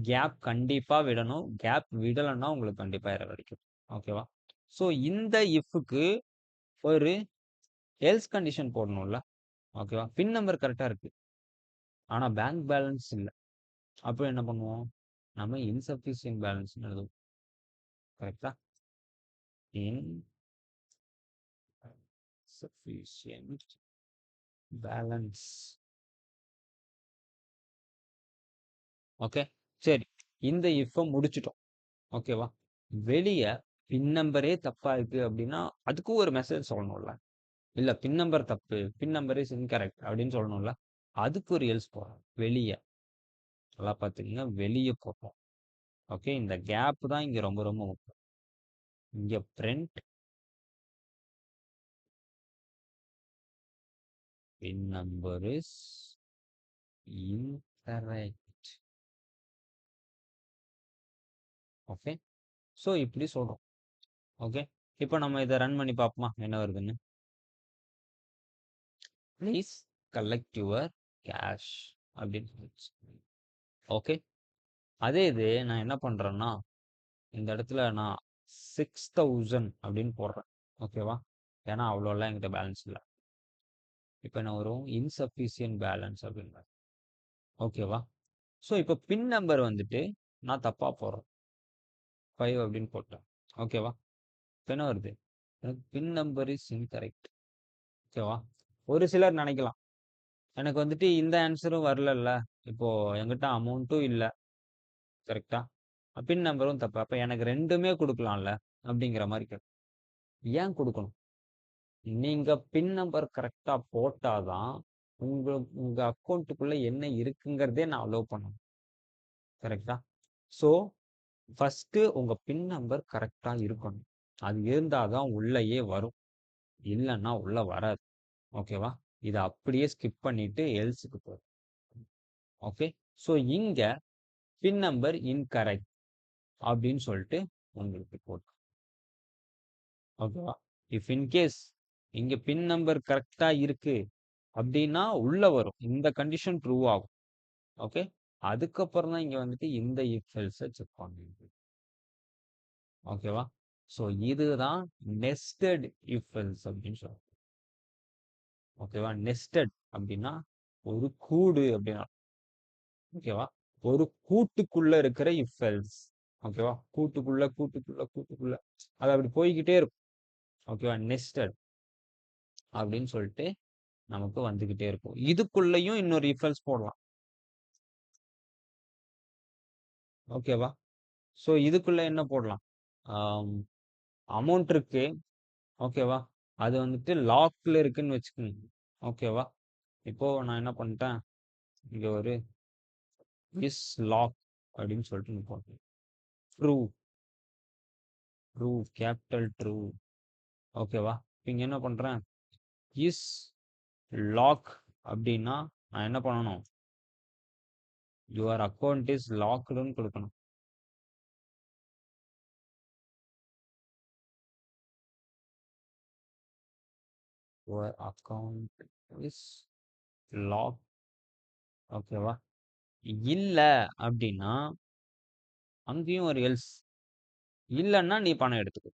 கேப் கண்டிப்பா விடணும். கேப் விடலைன்னா உங்களுக்கு கண்டிப்பா எரர் அடிக்கும். ஓகேவா? ஸோ இந்த இஃப்க்கு ஒரு எல்ஸ் கண்டிஷன் போடணும்ல. ஓகேவா? பின் நம்பர் கரெக்டா இருக்கு, ஆனா பேங்க் பேலன்ஸ் இல்ல. அப்போ என்ன பண்ணுவோம்? நம்ம இன்சஃபிஷியன்ட் பேலன்ஸ் எழுதுவோம். கரெக்டா? Insufficient balance. ஓகே. சரி, இந்த இஃபை முடிச்சிட்டோம். ஓகேவா? வெளிய பின் நம்பரே தப்பா இருக்கு அப்படின்னா அதுக்கும் ஒரு மெசேஜ் சொல்லணும்ல. இல்ல பின் நம்பர் தப்பு, பின் நம்பர் இஸ் இன்கரெக்ட் அப்படின்னு சொல்லணும்ல. அதுக்கு ஒரு எல்ஸ் போறோம். வெளிய நல்லா பார்த்துக்கங்க, வெளிய போறோம். ஓகே. இந்த கேப் தான் இங்க ரொம்ப ரொம்ப முக்கியம். இங்க print pin number is incorrect. Okay. So இப்படி சொல்றோம். ஓகே. இப்போ நம்ம இதை ரன் பண்ணி பார்ப்போமா என்ன வருதுன்னு. ப்ளீஸ் கலெக்ட் யுவர் கேஷ் அப்படின்னு சொல்லிச்சு. ஓகே. அதே இது நான் என்ன பண்றேன்னா இந்த இடத்துல நான் 6000 அப்படின்னு போடுறேன். ஓகேவா? ஏன்னா அவ்வளோலாம் என்கிட்ட பேலன்ஸ் இல்லை. இப்போ நான் வரும் இன்சஃபிஷியன்ட் பேலன்ஸ் அப்படின்னு. ஓகேவா? ஸோ இப்போ பின் நம்பர் வந்துட்டு நான் தப்பா போடுறேன். 5 அப்படின்னு போட்டேன். ஓகேவா? இப்போ என்ன வருது? எனக்கு பின் நம்பர் இஸ் இன்கரெக்ட். ஓகேவா? ஒரு சிலர் நினைக்கலாம் எனக்கு வந்துட்டு இந்த ஆன்சரும் வரலல்ல, இப்போ என்கிட்ட அமௌண்ட்டும் இல்லை, கரெக்டா? பின் நம்பரும் தப்பு, அப்ப எனக்கு ரெண்டுமே கொடுக்கலாம்ல அப்படிங்கிற மாதிரி கேட்கும். ஏன் கொடுக்கணும்? நீங்க பின் நம்பர் கரெக்டா போட்டாதான் உங்க அக்கௌண்ட்டுக்குள்ள என்ன இருக்குங்கிறதே நான் அலோவ் பண்ணணும், கரெக்டா? ஸோ ஃபர்ஸ்ட் உங்க பின் நம்பர் கரெக்டா இருக்கணும். அது இருந்தாதான் உள்ளேயே வரும், இல்லைன்னா உள்ள வராது. ஓகேவா? இதை அப்படியே ஸ்கிப் பண்ணிட்டு எல்ஸுக்கு போகும். ஓகே. ஸோ இங்க பின் நம்பர் இன்கரெக்ட் அப்படின்னு சொல்லிட்டு உங்களுக்கு போட்டு. ஓகேவா? இஃப் இன்கேஸ் இங்க பின் நம்பர் கரெக்டா இருக்கு அப்படின்னா உள்ள வரும், இந்த கண்டிஷன் ட்ரூ ஆகும். ஓகே. அதுக்கப்புறம் தான் இங்க வந்துட்டு இந்த இஃப் எல்ஸை செக் பண்ணுவீங்க. ஓகேவா? ஸோ இதுதான் நெஸ்டட் இஃப் எல்ஸ் அப்படின்னு சொல்லுவாங்க. ஓகேவா? நெஸ்டட் அப்படின்னா ஒரு கூடு அப்படின்னா. ஓகேவா? ஒரு கூட்டுக்குள்ள இருக்கிற இஃப் எல்ஸ். ஓகேவா? கூட்டுக்குள்ள கூட்டுக்குள்ள கூட்டுக்குள்ள அது அப்படி போய்கிட்டே இருக்கும். ஓகேவா? நெஸ்டட் அப்படின்னு சொல்லிட்டு நமக்கு வந்துகிட்டே இருக்கும். இதுக்குள்ளேயும் இன்னொரு இஃப் எல்ஸ் போடலாம். ஓகேவா? ஸோ இதுக்குள்ள என்ன போடலாம்? அமௌண்ட் இருக்கு. ஓகேவா? அது வந்துட்டு லாக்ல இருக்குன்னு வச்சுக்கோங்க. ஓகேவா? இப்போ நான் என்ன பண்ணிட்டேன், இங்க ஒரு இஸ் லாக் அப்படின்னு சொல்லிட்டு போட்டேன். True, true, capital true. ஓகேவா? இங்க என்ன பண்றேன், இஸ் லாக் அப்படின்னா நான் என்ன பண்ணணும், யுவர் அக்கௌண்ட் இஸ் லாக்டுன்னு கொடுக்கணும். Your account is lock. ஓகேவா? இல்ல அப்படின்னா அங்கேயும் ஒரு எல்ஸ், இல்லைன்னா நீ பணம் எடுத்துக்க.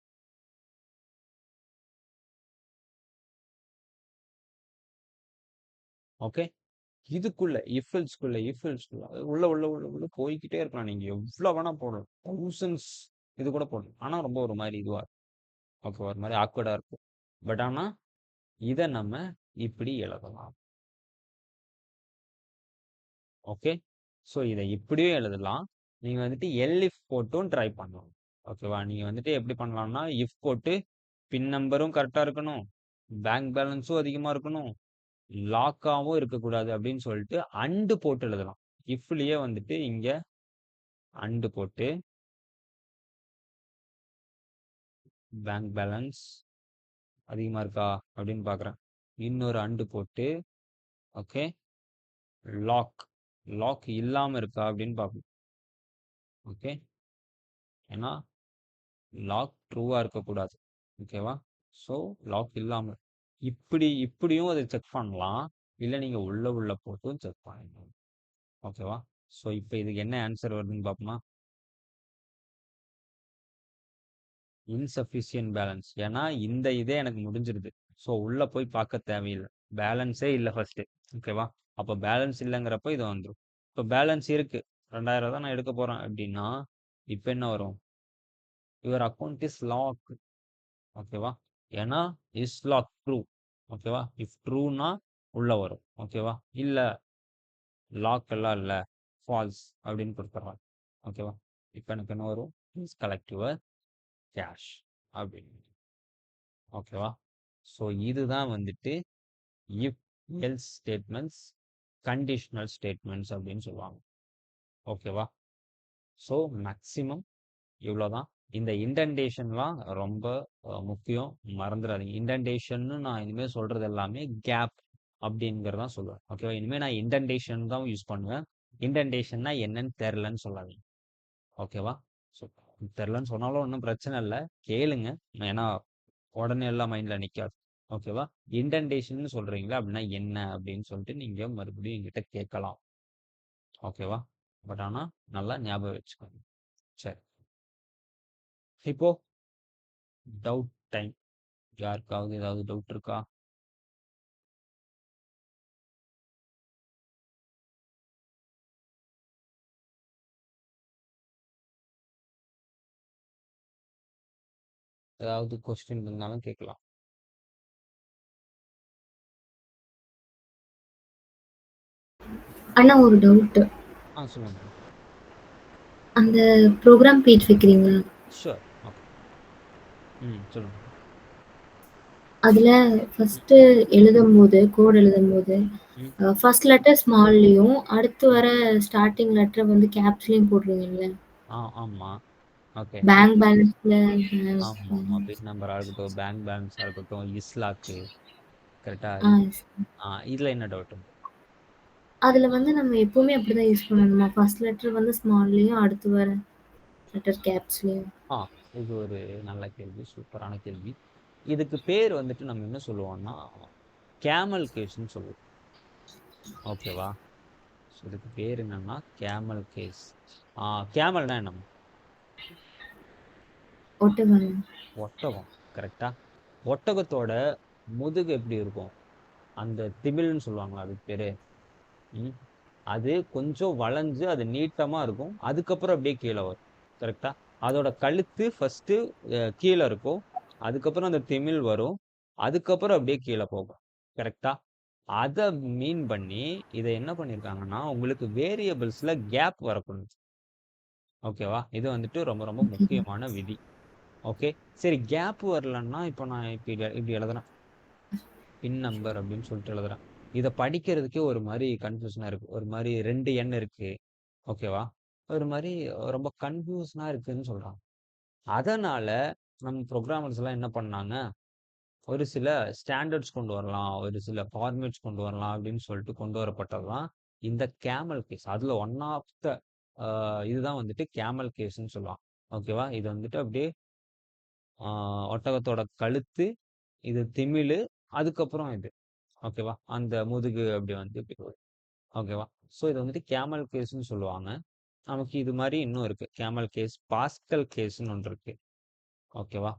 ஓகே. இதுக்குள்ள இஃபில்ஸ்குள்ள உள்ள உள்ள உள்ள உள்ள போய்கிட்டே இருக்கலாம். நீங்க எவ்வளவு வேணா போடலாம், தௌசண்ட்ஸ் இது கூட போடலாம். ஆனா ரொம்ப ஒரு மாதிரி இதுவா இருக்கும். ஓகே, ஒரு மாதிரி ஆக்வர்டா இருக்கும். பட் ஆனா இதை நம்ம இப்படி எழுதலாம். ஓகே. ஸோ இதை இப்படியும் எழுதலாம். நீங்க வந்துட்டு எல் இஃப் போட்டும் ட்ரை பண்ணலாம். ஓகேவா? நீங்க வந்துட்டு எப்படி பண்ணலாம்னா இஃப் போட்டு பின் நம்பரும் கரெக்டா இருக்கணும், பேங்க் பேலன்ஸும் அதிகமா இருக்கணும், லாக்காவும் இருக்கக்கூடாது அப்படின்னு சொல்லிட்டு அண்டு போட்டு எழுதலாம். இஃப்லயே வந்துட்டு இங்க அண்டு போட்டு பேங்க் பேலன்ஸ் அதிகமா இருக்கா அப்படின்னு பாக்குறேன், இன்னொரு அண்டு போட்டு ஓகே லாக், லாக் இல்லாம இருக்கா அப்படின்னு பார்ப்போம். ஓகே. ஏன்னா லாக் ட்ரூவா இருக்கக்கூடாது. ஓகேவா? ஸோ லாக் இல்லாம இப்படியும் அதை செக் பண்ணலாம், இல்லை நீங்க உள்ள போட்டும் செக் பண்ணணும். ஓகேவா? ஸோ இப்போ இதுக்கு என்ன ஆன்சர் வருதுன்னு பார்ப்போமா? Insufficient balance. ஏன்னா இந்த இதே எனக்கு முடிஞ்சிருது. ஸோ உள்ள போய் பார்க்க தேவையில்லை, பேலன்ஸே இல்லை ஃபர்ஸ்ட். ஓகேவா? அப்போ பேலன்ஸ் இல்லைங்கிறப்ப இது வந்துடும். இப்போ பேலன்ஸ் இருக்கு, 2000 தான் நான் எடுக்க போறேன் அப்படின்னா இப்போ என்ன வரும், யுவர் அக்கௌண்ட் இஸ் லாக். ஓகேவா? ஏன்னா இஸ் லாக் ட்ரூ. ஓகேவா? இஃப் ட்ரூனா உள்ள வரும். ஓகேவா? இல்ல லாக் எல்லாம் இல்ல, ஃபால்ஸ் அப்படின்னு கொடுத்துட்றாங்க. ஓகேவா? இப்போ எனக்கு என்ன வரும், ப்ளீஸ் கலெக்ட் யுவர் கேஷ் அப்படின்னு. ஓகேவா? ஸோ இதுதான் வந்துட்டு if else statements, conditional statements அப்படின்னு சொல்லுவாங்க. ஓகேவா? ஸோ மேக்சிமம் இவ்வளோதான். இந்த இன்டென்டேஷன்லாம் ரொம்ப முக்கியம், மறந்துடாதீங்க. இன்டென்டேஷன்னு நான் இனிமேல் சொல்றது எல்லாமே கேப் அப்படிங்கிறதான் சொல்லுவேன். ஓகேவா? இனிமேல் நான் இன்டென்டேஷன் தான் யூஸ் பண்ணுவேன். இன்டென்டேஷன்னா என்னன்னு தெரிலன்னு சொல்லாதீங்க. ஓகேவா? சூப்பர். தெரிலன்னு சொன்னாலும் ஒண்ணும் பிரச்சனை இல்ல. கேளுங்க. ஏன்னா, உடனே எல்லாம் மைண்ட்ல நிக்காது. ஓகேவா? இன்டென்டேஷன்னு சொல்றீங்களா? அப்படின்னா என்ன? அப்படின்னு சொல்லிட்டு நீங்க மறுபடியும் என்கிட்ட கேட்கலாம். ஓகேவா? பட் ஆனா, நல்லா ஞாபகம் வச்சுக்கோங்க. சரி. இப்போ டவுட் டைம். யாருக்காவது ஏதாவது டவுட் இருக்கா? ஏதாவது கொஸ்டின் இருந்தாலும் கேட்கலாம். ஆனா ஒரு டவுட். சொல்லுங்க. அந்த ப்ரோக்ராம் பேஜ் வைக்கிறீங்களா? ஷூர். ஓகே. சொல்லுங்க. அதுல ம், ஃபர்ஸ்ட் எழுதும்போது, கோட் எழுதும்போது, ம். ஃபர்ஸ்ட் லெட்டர் ஸ்மால்லையும், அடுத்து வர ஸ்டார்ட்டிங் லெட்டர் வந்து கேப்ஸ்லயும் போடுறீங்கல்ல? ஆமா. ஓகே. பேங்க் பேலன்ஸ்ல ஆமா. பின் நம்பரா இருக்கட்டும், பேங்க் பேலன்ஸா இருக்கட்டும், இஸ்லாக்கு. கரெக்ட்டா? ஆ இதுல என்ன டவுட்? அதுல வந்து நம்ம எப்பவுமே அப்படிதான் யூஸ் பண்ணணுமா? ஃபர்ஸ்ட் லெட்டர் வந்து ஸ்மால்லையும், அடுத்து வர லெட்டர் கேப்ஸ்லயும். ஆ இது ஒரு நல்ல கேள்வி. சூப்பரான கேள்வி. இதுக்கு பேர் வந்துட்டு நம்ம என்ன சொல்லுவோம்னா, கேமல் கேஸ்ன்னு சொல்லுவோம். ஓகேவா? ஸோ இதுக்கு பேர் என்னன்னா, கேமல் கேஸ். கேமல்னா என்ன? ஒட்டகம். ஒட்டகம். கரெக்ட்டா? ஒட்டகத்தோட முதுகு எப்படி இருக்கும்? அந்த திமில்ன்னு சொல்லுவாங்கல்ல, அதுக்கு பேரு. ம். அது கொஞ்சம் வளைஞ்சு, அது நீட்டமா இருக்கும். அதுக்கப்புறம் அப்படியே கீழ வரும். கரெக்ட்டா? அதோட கழுத்து ஃபர்ஸ்ட்டு கீழ இருக்கும். அதுக்கப்புறம் அந்த திமில் வரும். அதுக்கப்புறம் அப்படியே கீழ போகும். கரெக்ட்டா? அத மீன் பண்ணி, இத என்ன பண்ணியிருக்காங்கன்னா, உங்களுக்கு வேரியபிள்ஸ்ல கேப் வரக்கூடாது. ஓகேவா? இது வந்துட்டு ரொம்ப ரொம்ப ஓகே. முக்கியமான விதி. ஓகே. சரி, கேப் வரலன்னா, இப்ப நான் இப்படி எழுதுறேன். பின் நம்பர் அப்படின்னு சொல்லிட்டு எழுதுறேன். இத படிக்கிறதுக்கே ஒரு மாரி கன்ஃப்யூஷனா இருக்கு. ஒரு மாரி 2 எண் இருக்கு. ஓகேவா? ஒரு மாரி ரொம்ப கன்ஃப்யூஷனா இருக்குன்னு சொல்றாங்க. அதனால நம்ம புரோகிராமர்ஸ்லாம் என்ன பண்ணாங்க, ஒரு சில ஸ்டாண்டர்ட்ஸ் கொண்டு வரலாம், ஒரு சில ஃபார்மேட்ஸ் கொண்டு வரலாம் அப்படின்னு சொல்லிட்டு கொண்டு வரப்பட்டது தான் இந்த கேமல் கேஸ். அதுல ஒன் ஆஃப் த இதுதான் வந்துட்டு கேமல் கேஸ்ன்னு சொல்லுவாங்க. ஓகேவா? இது வந்துட்டு அப்படியே ஒட்டகத்தோட கழுத்து, இது திமிலு, அதுக்கப்புறம் இது. ஓகேவா? அந்த முதுகு அப்படி வந்து இப்படி வரும். ஓகேவா? ஸோ இது வந்துட்டு கேமல் கேஸ்ன்னு சொல்லுவாங்க. நமக்கு இது மாரி இன்னும் இருக்கு. கேமல் கேஸ், பாஸ்கல் கேஸ்ன்னு ஒன்று இருக்கு. ஓகேவா?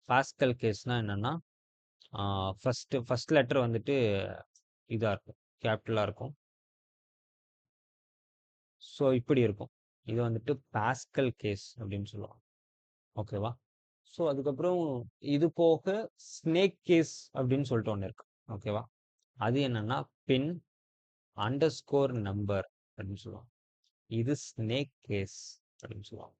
பாஸ்கல் கேஸ்னா என்னன்னா, ஃபர்ஸ்ட் லெட்டர் வந்துட்டு இதா இருக்கும். கேப்பிட்டலா இருக்கும். ஸோ இப்படி இருக்கும். இது வந்துட்டு பாஸ்கல் கேஸ் அப்படின்னு சொல்லுவாங்க. ஓகேவா? ஸோ அதுக்கப்புறம் இது போக ஸ்னேக் கேஸ் அப்படின்னு சொல்லிட்டு ஒண்ணு இருக்கு. ஓகேவா? அது என்னன்னா, பின் அண்டர்ஸ்கோர் நம்பர் அப்படின்னு சொல்லுவாங்க. இது ஸ்னேக் கேஸ் அப்படின்னு சொல்லுவாங்க.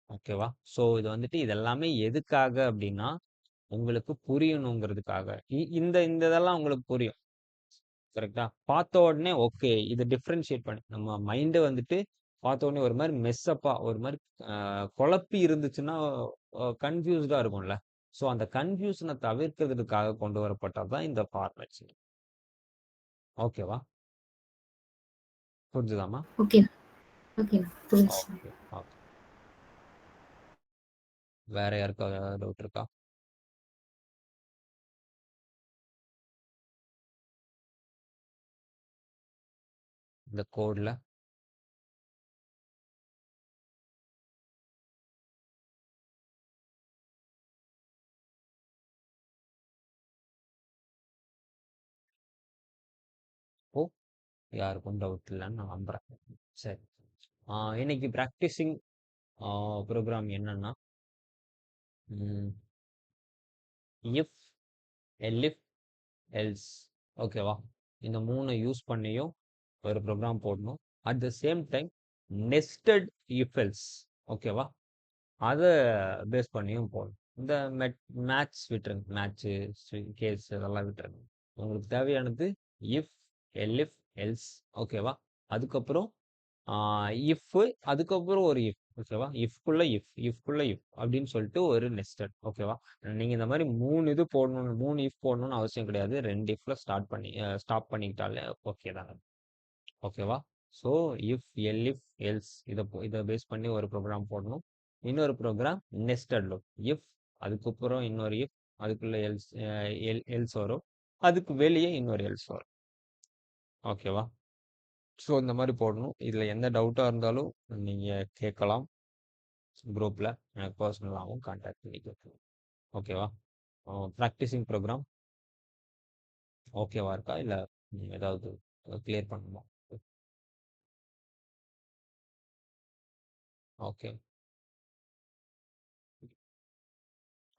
ஓகேவா? ஸோ இது வந்துட்டு இது எல்லாமே எதுக்காக அப்படின்னா, உங்களுக்கு புரியணுங்கிறதுக்காக. இந்த இந்த இதெல்லாம் உங்களுக்கு புரியும். கரெக்ட்டா? பார்த்த உடனே ஓகே. இத டிஃபரன்ஷியேட் பண்ணி நம்ம மைண்ட் வந்துட்டு பார்த்த உடனே ஒரு மாரி மெஸ்ஸப்பா ஒரு மாரி குழப்பி இருந்துச்சுன்னா, கன்ஃப்யூஸ்டா இருக்கும்ல. ஸோ அந்த கன்ஃப்யூஷன தவிர்க்கிறதுக்காக கொண்டு வரப்பட்டது தான் இந்த ஃபார்மேட்ஸ். ஓகேவா? புரிஞ்சுதாம்மா? ஓகே. ஓகே. புரிஞ்சுச்சு. ஓகே. ஓகே. வேற யாருக்காவது ஏதாவது டவுட் இருக்கா? இந்த கோட்ல? ஓ! யாருக்கும் டவுட் இல்லன்னு நான் நம்புறேன். சரி. இன்னைக்கு பிராக்டிசிங் ப்ரோக்ராம் என்னன்னா, ம், இஃப், எல்இஃப், எல்ஸ். ஓகேவா? இந்த 3 யூஸ் பண்ணியும் ஒரு ப்ரோக்ராம் போடணும். At the same time nested if else. ஓகேவா? அத பேஸ் பண்ணியும் போடணும். இந்த மேட்ச் விட்டுருங்க. மேட்ச்சு, கேஸ் இதெல்லாம் விட்டுருங்க. உங்களுக்கு தேவையானது இஃப், எல்இஃப், எல்ஸ். ஓகேவா? அதுக்கப்புறம் இஃப், அதுக்கப்புறம் ஒரு இஃப். ஓகேவா? இஃப்குள்ள இஃப், இஃப்குள்ள இஃப் அப்படின்னு சொல்லிட்டு ஒரு நெஸ்டட். ஓகேவா? நீங்க இந்த மாதிரி 3 இது போடணும், 3 இஃப் போடணும்னு அவசியம் கிடையாது. 2 இஃப்ல ஸ்டார்ட் பண்ணி ஸ்டாப் பண்ணிக்கிட்டாலே ஓகே தாங்க. ஓகேவா? ஸோ இஃப், எல்இஃப், எல்ஸ் இதை பேஸ் பண்ணி ஒரு ப்ரோக்ராம் போடணும். இன்னொரு ப்ரோக்ராம் நெஸ்டட் லூப். இஃப் அதுக்கப்புறம் இன்னொரு இஃப், அதுக்குள்ள எல்ஸ் வரும், அதுக்கு வெளியே இன்னொரு எல்ஸ் வரும். ஓகேவா? ஸோ இந்த மாதிரி போடணும். இதில் எந்த டவுட்டாக இருந்தாலும் நீங்கள் கேட்கலாம் குரூப்பில், எனக்கு பர்சனலாகவும் கான்டாக்ட் பண்ணி கேட்கலாம். ஓகேவா? ப்ராக்டிஸிங் ப்ரோக்ராம் ஓகேவா இருக்கா, இல்லை ஏதாவது கிளியர் பண்ணணுமா? Okay,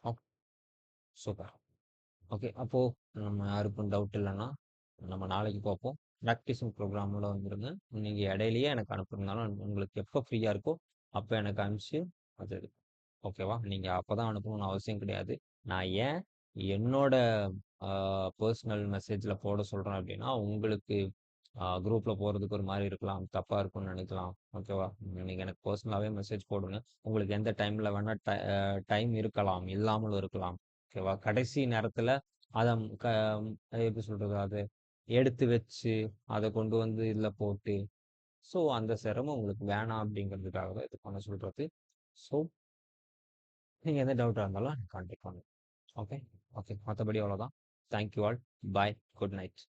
okay, super. ஓகே, அப்போது நம்ம யாருக்கும் டவுட் இல்லைன்னா நம்ம நாளைக்கு பார்ப்போம். ப்ராக்டிஸிங் ப்ரோக்ராமில் வந்துருங்க. நீங்கள் இடையிலேயே எனக்கு அனுப்புறதுனாலும் உங்களுக்கு எப்போ ஃப்ரீயாக இருக்கோ அப்போ எனக்கு அனுப்பிச்சு அது இது. ஓகேவா? நீங்கள் அப்போ தான் அனுப்பணும்னு அவசியம் கிடையாது. நான் ஏன் என்னோட பர்சனல் மெசேஜில் போட சொல்கிறேன் அப்படின்னா, உங்களுக்கு குரூப்பில் போகிறதுக்கு ஒரு மாதிரி இருக்கலாம், தப்பாக இருக்கும்னு நினைக்கலாம். ஓகேவா? நீங்கள் எனக்கு பர்சனலாகவே மெசேஜ் போடுங்க. உங்களுக்கு எந்த டைமில் வேணால் டைம் இருக்கலாம், இல்லாமலும் இருக்கலாம். ஓகேவா? கடைசி நேரத்தில் அதை எப்படி சொல்கிறது, அதை எடுத்து வச்சு அதை கொண்டு வந்து இதில் போட்டு, ஸோ அந்த சிரமம் உங்களுக்கு வேணாம் அப்படிங்கிறதுக்காக தான் இது பண்ண சொல்கிறது. ஸோ நீங்கள் எந்த டவுட்டாக இருந்தாலும் கான்டாக்ட் பண்ணுங்க. ஓகே, ஓகே, மற்றபடி அவ்வளோதான். Thank you all. Bye, good night.